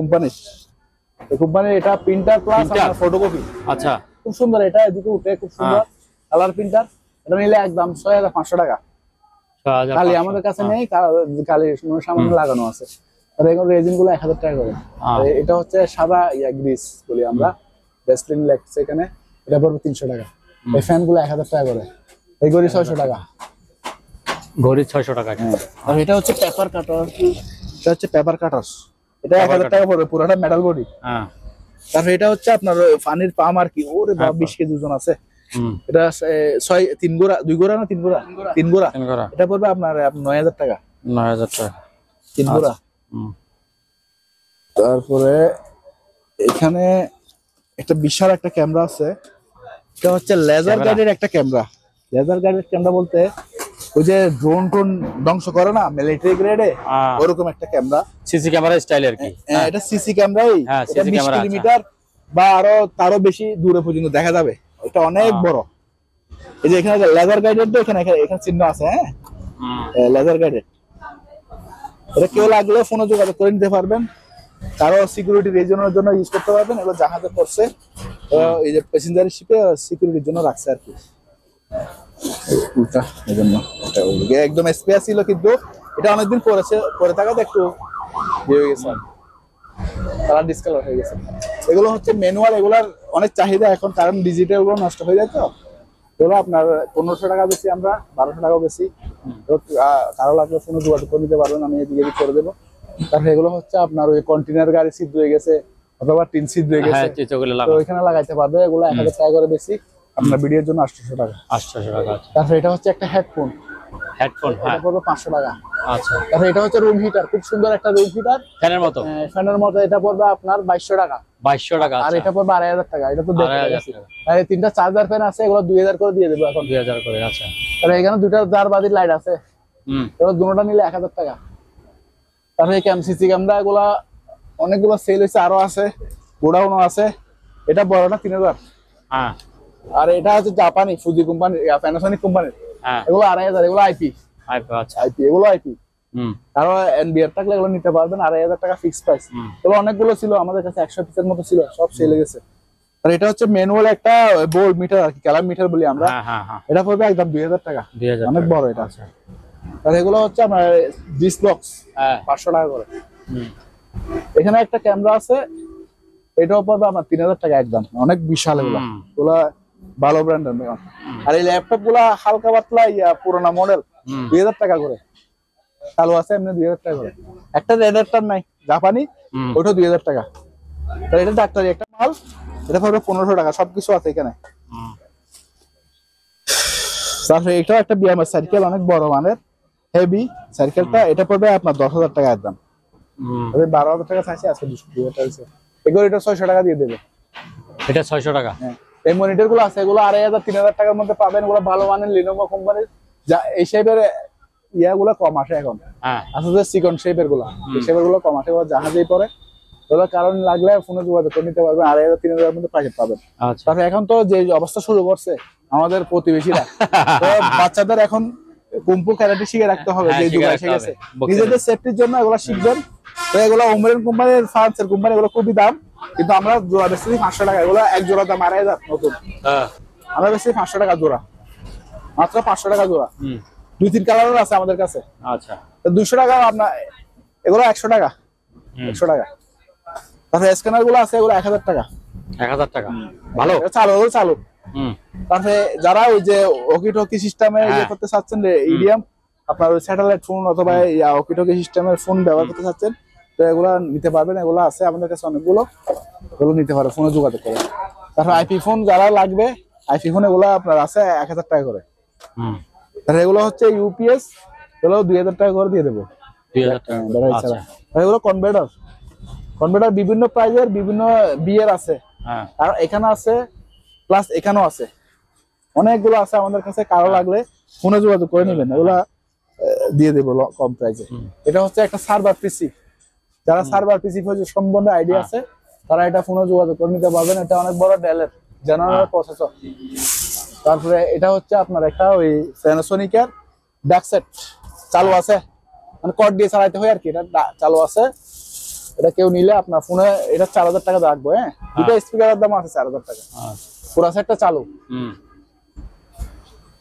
কোম্পানির এটা প্রিন্টার প্লাস আপনার ফটোকপি। আচ্ছা, খুব সুন্দর, এটা এদিকে উঠে খুব সুন্দর কালার প্রিন্টার। এটা নিলে একদম 6500 টাকা। কালি আমাদের কাছে নেই, কালি সামান্য লাগানো আছে। আর এগুলো রেজিন গুলো 1000 টাকা করে। এটা হচ্ছে সাদা গ্রিস বলি আমরা, ভেসলিন লেখছে এখানে, এটা পড়বে 300 টাকা। এই ফ্যান গুলো 1000 টাকা করে। এই ঘড়ি 600 টাকা, ঘড়ি 600 টাকা। আর এটা হচ্ছে পেপার কাটার, এটা হচ্ছে পেপার কাটার, এটা 1000 টাকা পড়বে, পুরোটা মেটাল বডি। তারপর এটা হচ্ছে আপনার পানির পাম আর কি, ওরে বাবা 20 কেজি ওজন আছে। এটা 3 গোড়া 2 গোড়া না 3 গোড়া, 3 গোড়া। এটা পড়বে আপনার 9000 টাকা। 9000 টাকা 3 গোড়া। তারপরে এখানে একটা বিশাল একটা ক্যামেরা আছে, এটা হচ্ছে লেজার গাইডের একটা ক্যামেরা। লেজার গাইডের ক্যামেরা বলতে ওই যে ড্রোন ধ্বংস করে না মিলিটারি গ্রেডে, ওরকম একটা ক্যামেরা, সিসি ক্যামেরা স্টাইল আর কি। এটা সিসি ক্যামেরাই, এটা 20 কিলোমিটার বা আরো তারও বেশি দূরে পর্যন্ত দেখা যাবে, এটা অনেক বড়। এই যে এখানে লেজার গাইডেড, এখানে চিহ্ন আছে, হ্যাঁ, লেজার গাইডেড। এটা কেউ লাগলে ফোনে যোগাযোগ করে নিতে পারবেন, কারো সিকিউরিটি রিজনের জন্য ইউজ করতে পারবেন। এগুলো জাহাজে পড়ছে, এই যে প্যাসেঞ্জার শিপে সিকিউরিটির জন্য রাখছে আর কি। একদম স্পেয়ার ছিল, কিন্তু এটা অনেকদিন পরে থাকাতে একটু ইয়ে হয়ে গেছে, কালার ডিসকালার হয়ে গেছে। এগুলো হচ্ছে ম্যানুয়াল, এগুলার অনেক চাহিদা এখন, কারণ ডিজিটাল গুলো নষ্ট হয়ে যায়। তো এগুলো আপনার 1500 টাকা বেশি, আমরা 1200 টাকাও বেশি। কারো লাগলে ফোনে যোগাযোগ করে নিতে পারবেন, আমি এদিকে করে দেবো। তারপরে এগুলো হচ্ছে আপনার ওই কন্টেনার গাড়ি ছিদ্র হয়ে গেছে অথবা টিন ছিদ্র হয়ে গেছে, হ্যাঁ চিত্রগুলো তো লাগানো ওইখানে লাগাইতে পারবে। এগুলো 1000 টাকা করে বেশি, আপনার ভিডিওর জন্য 800 টাকা। 800 টাকা। আচ্ছা তারপরে এটা হচ্ছে একটা হেডফোন, হেডফোন, এটা হ্যাঁ পড়বে 500 টাকা। আচ্ছা তারপরে এটা হচ্ছে রুম হিটার, খুব সুন্দর একটা রুম হিটার ফ্যানের মতো, ফ্যানের মতো, এটা পড়বে আপনার 2200 টাকা। 2200 টাকা। আর আচ্ছা এটা পড়বে 2500 টাকা। এটা তো দেখতে 2500 পাচ্ছি। টাকা, আর এই তিনটা চার্জার ফ্যান আছে, এগুলো 2000 করে দিয়ে দেবো এখন। 2000 করে। আচ্ছা আর এখানে দুটো জার বাদির লাইট আছে, এগুলো দুটোটা নিলে 1000 টাকা। তারপরে সিসি ক্যামেরা এগুলা অনেকগুলো সেল হয়েছে, আরো আছে, গোডাউনও আছে। এটা বড়টা 3000। হ্যাঁ আর এটা হচ্ছে জাপানি ফুজি কোম্পানি, প্যানাসোনিক কোম্পানির, হ্যাঁ এগুলো 2500। এগুলো আইপি, আচ্ছা এগুলো আইপি। আরো এনবিআর থাকলে এগুলো নিতে পারবেন, 2500 টাকা ফিক্স প্রাইস। এগুলো অনেকগুলো ছিল আমাদের কাছে, 100 পিসের মতো ছিল, সব সেল হয়ে গেছে। আর এটা হচ্ছে ম্যানুয়াল একটা বোল্ট মিটার আর কি, ক্যালাম মিটার বলি আমরা। এটা পড়বে একদম 2000 টাকা, 2000, অনেক বড় এটা। আর এগুলো হচ্ছে আপনার ডিস বক্স, 500 টাকা করে। এখানে একটা ক্যামেরা আছে, এটাও পড়বে আপনার 3000 টাকা একদম, অনেক বিশাল এগুলো, এগুলা ভালো ব্র্যান্ডের। আর এই ল্যাপটপ গুলা হালকা পাতলা পুরোনো মডেল, 2000 টাকা করে। চালু আছে এমনি 2000 টাকা করে। একটা রেডারটার নাই জাপানি, ওটা 2000 টাকা। তাহলে এটা ডাক্তারি একটা মাল, এটা পড়বে 1500 টাকা। সবকিছু আছে এখানে। তারপরে এটাও একটা বিএমএস সাইকেল, অনেক বড় মানের হেভি সাইকেলটা, এটা পড়বে আপনার 10000 টাকা একদম। 12000 টাকা চাইছে, আজকে 200 টাকা আছে। এগুলো এটা 600 টাকা দিয়ে দেবে। এটা 600 টাকা। এই মনিটর গুলো আছে, এগুলো 2500 3000 টাকার মধ্যে পাবেন। এগুলো ভালো মানের লিনোভো কোম্পানির, যা এই শেপের ইয়াগুলো কম আসে এখন। আসলে যে সিকন শেপের গুলো, এই শেপের গুলো কম আসে, ওরা জাহাজেই পরে। ওগুলো কারণ লাগলে ফোনে যোগাযোগ করে নিতে পারবেন, 2500 3000 মধ্যে প্যাকেট পাবেন। তারপরে এখন তো যে অবস্থা শুরু করছে আমাদের প্রতিবেশীরা, তো বাচ্চাদের এখন কুম্ফু ক্যারাটে শিখে রাখতে হবে, যে যুগ এসে গেছে। নিজেদের সেফটির জন্য এগুলো শিখবেন। তো এগুলো ওমরেন কোম্পানির, ফ্রান্সের কোম্পানি, এগুলো খুবই দাম, কিন্তু আমরা জোড়া বেশি 500 টাকা। এগুলো এক জোড়া দাম 2500 নতুন, আমরা বেশি 500 টাকা জোড়া, মাত্র 500 টাকা জোড়া। 2-3 কালারের আছে আমাদের কাছে। আচ্ছা 200 টাকা আপনার, এগুলো 100 টাকা, 100 টাকা। তারপরে স্ক্যানার গুলো আছে, এগুলো 1000 টাকা। 1000 টাকা ভালো চালু, এগুলো চালু। তারপরে যারা ওই যে ওকি টকি সিস্টেমে ইয়ে করতে চাচ্ছেন, ইডিএম আপনার ওই স্যাটেলাইট ফোন অথবা ওকি টকি সিস্টেমের ফোন ব্যবহার করতে চাচ্ছেন, তো এগুলো নিতে পারবেন। এগুলো আছে আমাদের কাছে অনেকগুলো, এগুলো নিতে পারবেন, ফোনে যোগাযোগ করে। তারপর আইপি ফোন যারা লাগবে, আইপি ফোন এগুলো আপনার আছে 1000 টাকা করে। তাহলে এগুলো হচ্ছে ইউপিএস, এগুলো 2000 টাকা করে দিয়ে দেবো। 2000 টাকা। এগুলো কনভার্টার, কনভার্টার বিভিন্ন প্রাইজের, বিভিন্ন বিয়ের আছে। আর এখানে আছে, প্লাস এখানেও আছে, অনেকগুলো আছে আমাদের কাছে। কারো লাগলে ফোনে যোগাযোগ করে নেবেন, এগুলা দিয়ে দেবো কম প্রাইজে। এটা হচ্ছে একটা সার্ভার পিসি, যারা সার্ভার পিসি সম্বন্ধে আইডিয়া আছে, তারা এটা ফোনে যোগাযোগ করে নিতে পারবেন। এটা অনেক বড় ডেলের জেনারেল প্রসেসর। তারপরে এটা হচ্ছে আপনার একটা ওই প্যানাসোনিকের ব্যাকসেট, চালু আছে, মানে কর্ড দিয়ে চালাইতে হয় আর কি। এটা চালু আছে, এটা কেউ নিলে আপনার ফোনে এটা 4000 টাকা রাখবো। হ্যাঁ, দুটো স্পিকারের দাম আছে 4000 টাকা, পুরো সেটটা চালু।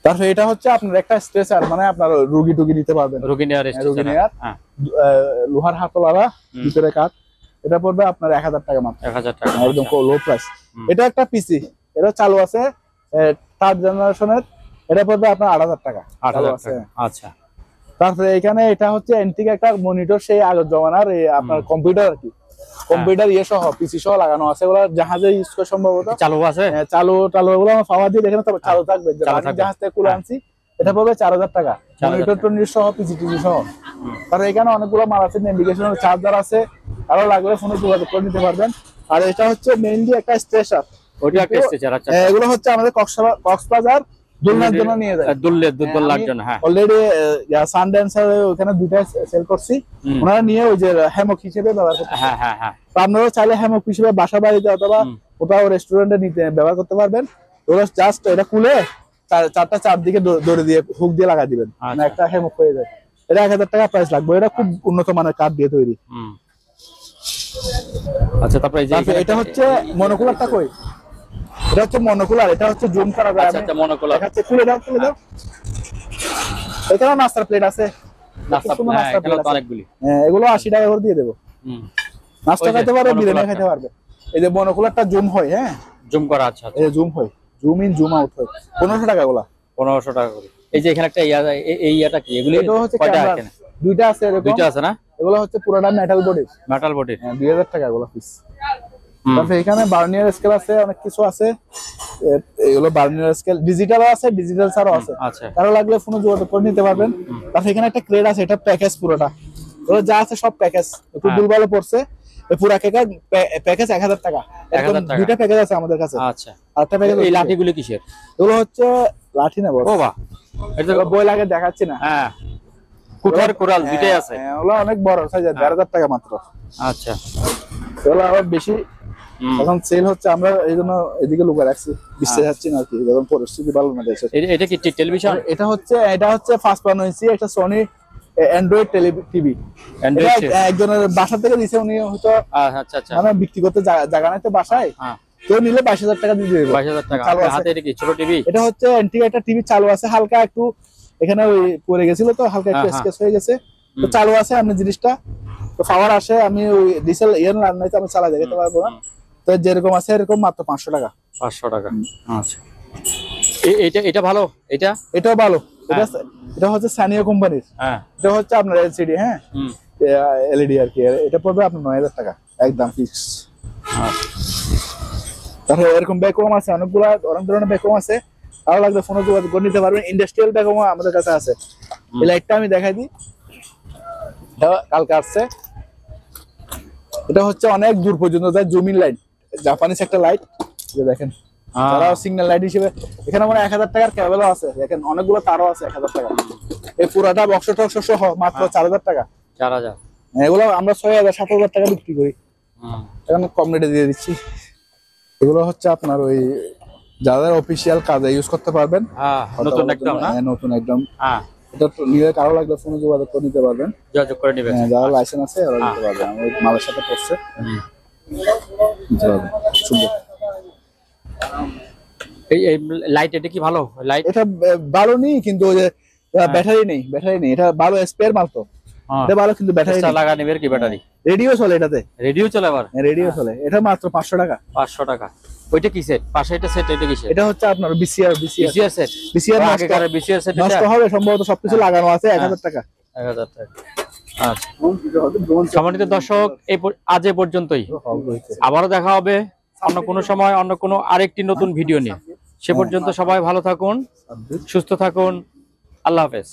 তারপরে এটা হচ্ছে আপনার একটা স্ট্রেচার, মানে আপনার রোগী টুগী নিতে পারবেন, রোগী নেয়ার লোহার হাতলারা, ভিতরে কাঠ। এটা পড়বে আপনার 1000 টাকা মাত্র, 1000 টাকা, একদম লো প্রাইস। এটা একটা পিসি, এটা চালু আছে 3rd জেনারেশনের, এটা পড়বে আপনার 8000 টাকা। আচ্ছা, তারপরে এখানে এটা হচ্ছে এন্টিক একটা মনিটর, সেই আগের জমানার আপনার কম্পিউটার আর কি, কম্পিউটার ইয়ে সহ পিসি সহ লাগানো আছে। ওগুলো জাহাজে ইউজ করে সম্ভবত চালু আছে, চালু ওগুলো পাওয়া দিয়ে দেখেন, তবে চালু থাকবে। জাহাজ থেকে কুলে আনছি, এটা পড়বে 4000 টাকা, মনিটর টনিটর সহ, পিসি টিসি সহ। তারপরে এখানে অনেকগুলো মাল আছে, নেভিগেশনাল চার্জার আছে, আরো লাগলে ফোনে যোগাযোগ করে নিতে পারবেন। আর এটা হচ্ছে মেইনলি একটা স্ট্রেচার, ওইটা একটা স্ট্রেচার। আচ্ছা, এগুলো হচ্ছে আমাদের কক্সবাজার দোলনার জন্য নিয়ে যায়, দোলনার জন্য। হ্যাঁ, অলরেডি সানড্যান্সার ওখানে দুইটা সেল করছি, ওনারা নিয়ে ওই যে হ্যামক হিসেবে ব্যবহার করতে। হ্যাঁ হ্যাঁ হ্যাঁ, তো আপনারা চাইলে হ্যামক হিসেবে বাসা বাড়িতে অথবা কোথাও রেস্টুরেন্টে নিতে ব্যবহার করতে পারবেন। ওরা জাস্ট এটা খুলে চারটা চারদিকে দড়ি দিয়ে হুক দিয়ে লাগাই দিবেন, মানে একটা হ্যামক হয়ে যায়। এটা 1000 টাকা প্রাইস লাগবে, এটা খুব উন্নত মানের কাঠ দিয়ে তৈরি। আচ্ছা, তারপরে এটা হচ্ছে মনোকুলারটা কই, এটা হচ্ছে মনোকুলার, এটা হচ্ছে জুম করা যায়। আচ্ছা, মনোকুলার দেখাচ্ছে, খুলে দাও, খুলে দাও। এখানে নাস্তার প্লেট আছে, নাস্তা প্লেট অনেকগুলি। হ্যাঁ, এগুলো 80 টাকা করে দিয়ে দেবো। নাস্তা খাইতে পারবে, বিরিয়ানি খাইতে পারবে। এই যে মনোকুলারটা জুম হয়, হ্যাঁ জুম করা। আচ্ছা, এই জুম হয়, জুম ইন জুম আউট হয়। 1500 টাকা গুলা, 1500 টাকা করে। এই যে এখানে একটা এই ইয়াটা কি, এগুলো কয়টা এখানে? দুইটা আছে, এরকম দুইটা আছে না? এগুলো হচ্ছে পুরোটা মেটাল বডি, মেটাল বডির। 2000 টাকা এগুলো পিস। তারপর এখানে বার্নিয়ার স্কেল আছে, অনেক কিছু আছে। এগুলো বার্নিয়ার স্কেল ডিজিটালও আছে, ডিজিটাল ছাড়াও আছে। আচ্ছা, কারো লাগলে ফোনে যোগাযোগ করে নিতে পারবেন। তারপর এখানে একটা ক্রেড আছে, এটা প্যাকেজ পুরোটা, ওগুলো যা আছে সব প্যাকেজ। একটু দুর্বল পড়ছে, এই পুরো প্যাকেজ 1000 টাকা। 1000 টাকা। দুইটা প্যাকেজ আছে আমাদের কাছে। আচ্ছা, আরেকটা প্যাকেজ। এই লাঠিগুলো কিসের? এগুলো হচ্ছে লাঠি না বস। ও বাহ, এটা তো বই লাগে দেখাচ্ছি না। হ্যাঁ, কুঠার কোরাল দুইটাই আছে। ওগুলো অনেক বড় সাইজ, 1500 টাকা মাত্র। আচ্ছা, এগুলো আবার বেশি এখন সেল হচ্ছে, আমরা এই জন্য এদিকে লুকিয়ে রাখছি, বিশে যাচ্ছি না আর কি, যখন পরিস্থিতি ভালো না দেশে। এটা কি টেলিভিশন? এটা হচ্ছে 55 ইঞ্চি একটা সনি অ্যান্ড্রয়েড টিভি। একজনের বাসা থেকে দিছে, উনি হয়তো আচ্ছা আচ্ছা, মানে বিক্রি করতে জায়গা নাই তো বাসায়, কেউ নিলে 22,000 টাকা দিয়ে দেবে। 22,000 টাকা হাতে। এটা কি ছোট টিভি? এটা হচ্ছে অ্যান্টিক একটা টিভি, চালু আছে, হালকা একটু এখানে ওই পড়ে গেছিল তো, হালকা একটু স্কেচ হয়ে গেছে, তো চালু আছে। আপনি জিনিসটা তো পাওয়ার আসে, আমি ওই ডিসেল ইয়ার নাই তো আমি চালা দেখাতে পারবো না। তো যেরকম আছে এরকম মাত্র 500 টাকা। 500 টাকা। আচ্ছা, এটা ভালো। এটাও ভালো। এটা হচ্ছে সানিও কোম্পানির। হ্যাঁ, এটা হচ্ছে আপনার এলসিডি, হ্যাঁ এলইডি আর কি। এটা পড়বে আপনার 9000 টাকা একদম ফিক্স। তারপরে এরকম ব্যাকওয়াম আছে, অনেক ধরনের ব্যাকওয়াম আছে। ভালো লাগলে ফোনে যোগাযোগ করে নিতে পারবেন। ইন্ডাস্ট্রিয়াল ব্যাকওয়াম আমাদের কাছে আছে। এই লাইটটা আমি দেখাই দিই, কালকে আসছে। এটা হচ্ছে অনেক দূর পর্যন্ত যায়, জুমিং লাইট, জাপানিজ একটা লাইট, যে দেখেন তারাও সিগন্যাল লাইট হিসেবে। এখানে মানে 1000 টাকার কেবলও আছে, দেখেন অনেকগুলো তারও আছে 1000 টাকা। এই পুরাটা বক্স টক্স সহ মাত্র 4000 টাকা। 4000। এগুলো আমরা 6000 7000 টাকা বিক্রি করি, এখন কম রেটে দিয়ে দিচ্ছি। এগুলো হচ্ছে আপনার ওই যাদের অফিসিয়াল কাজে ইউজ করতে পারবেন। নতুন একদম না? নতুন একদম। এটা নিয়ে কারো লাগলে ফোনে যোগাযোগ করে নিতে পারবেন, যোগাযোগ করে নেবেন। যারা লাইসেন্স আছে ওরা নিতে পারবেন। আমি মালের সাথে পড়ছে নিতে পারবেন। সুন্দর এই লাইট, এটা কি ভালো লাইট? এটা ভালো নেই, কিন্তু ওই যে ব্যাটারি নেই, এটা ভালো স্পেয়ার মাল তো। এটা ভালো, কিন্তু ব্যাটারি লাগা নেবে কি? ব্যাটারি রেডিও চলে এটাতে, রেডিও চলে আবার? রেডিও চলে। এটা মাত্র 500 টাকা। 500 টাকা। ওইটা কি সেট? পাশে এটা সেট, এটা কি সেট? এটা হচ্ছে আপনার বিসিআর সেট। বিসিআর সেট নষ্ট হবে সম্ভবত, সবকিছু লাগানো আছে। 1000 টাকা। 1000 টাকা। আচ্ছা, সম্মানিত দর্শক, আজ এ পর্যন্তই। আবারও দেখা হবে অন্য কোনো সময়, অন্য কোনো আরেকটি নতুন ভিডিও নিয়ে। সে পর্যন্ত সবাই ভালো থাকুন, সুস্থ থাকুন। আল্লাহ হাফেজ।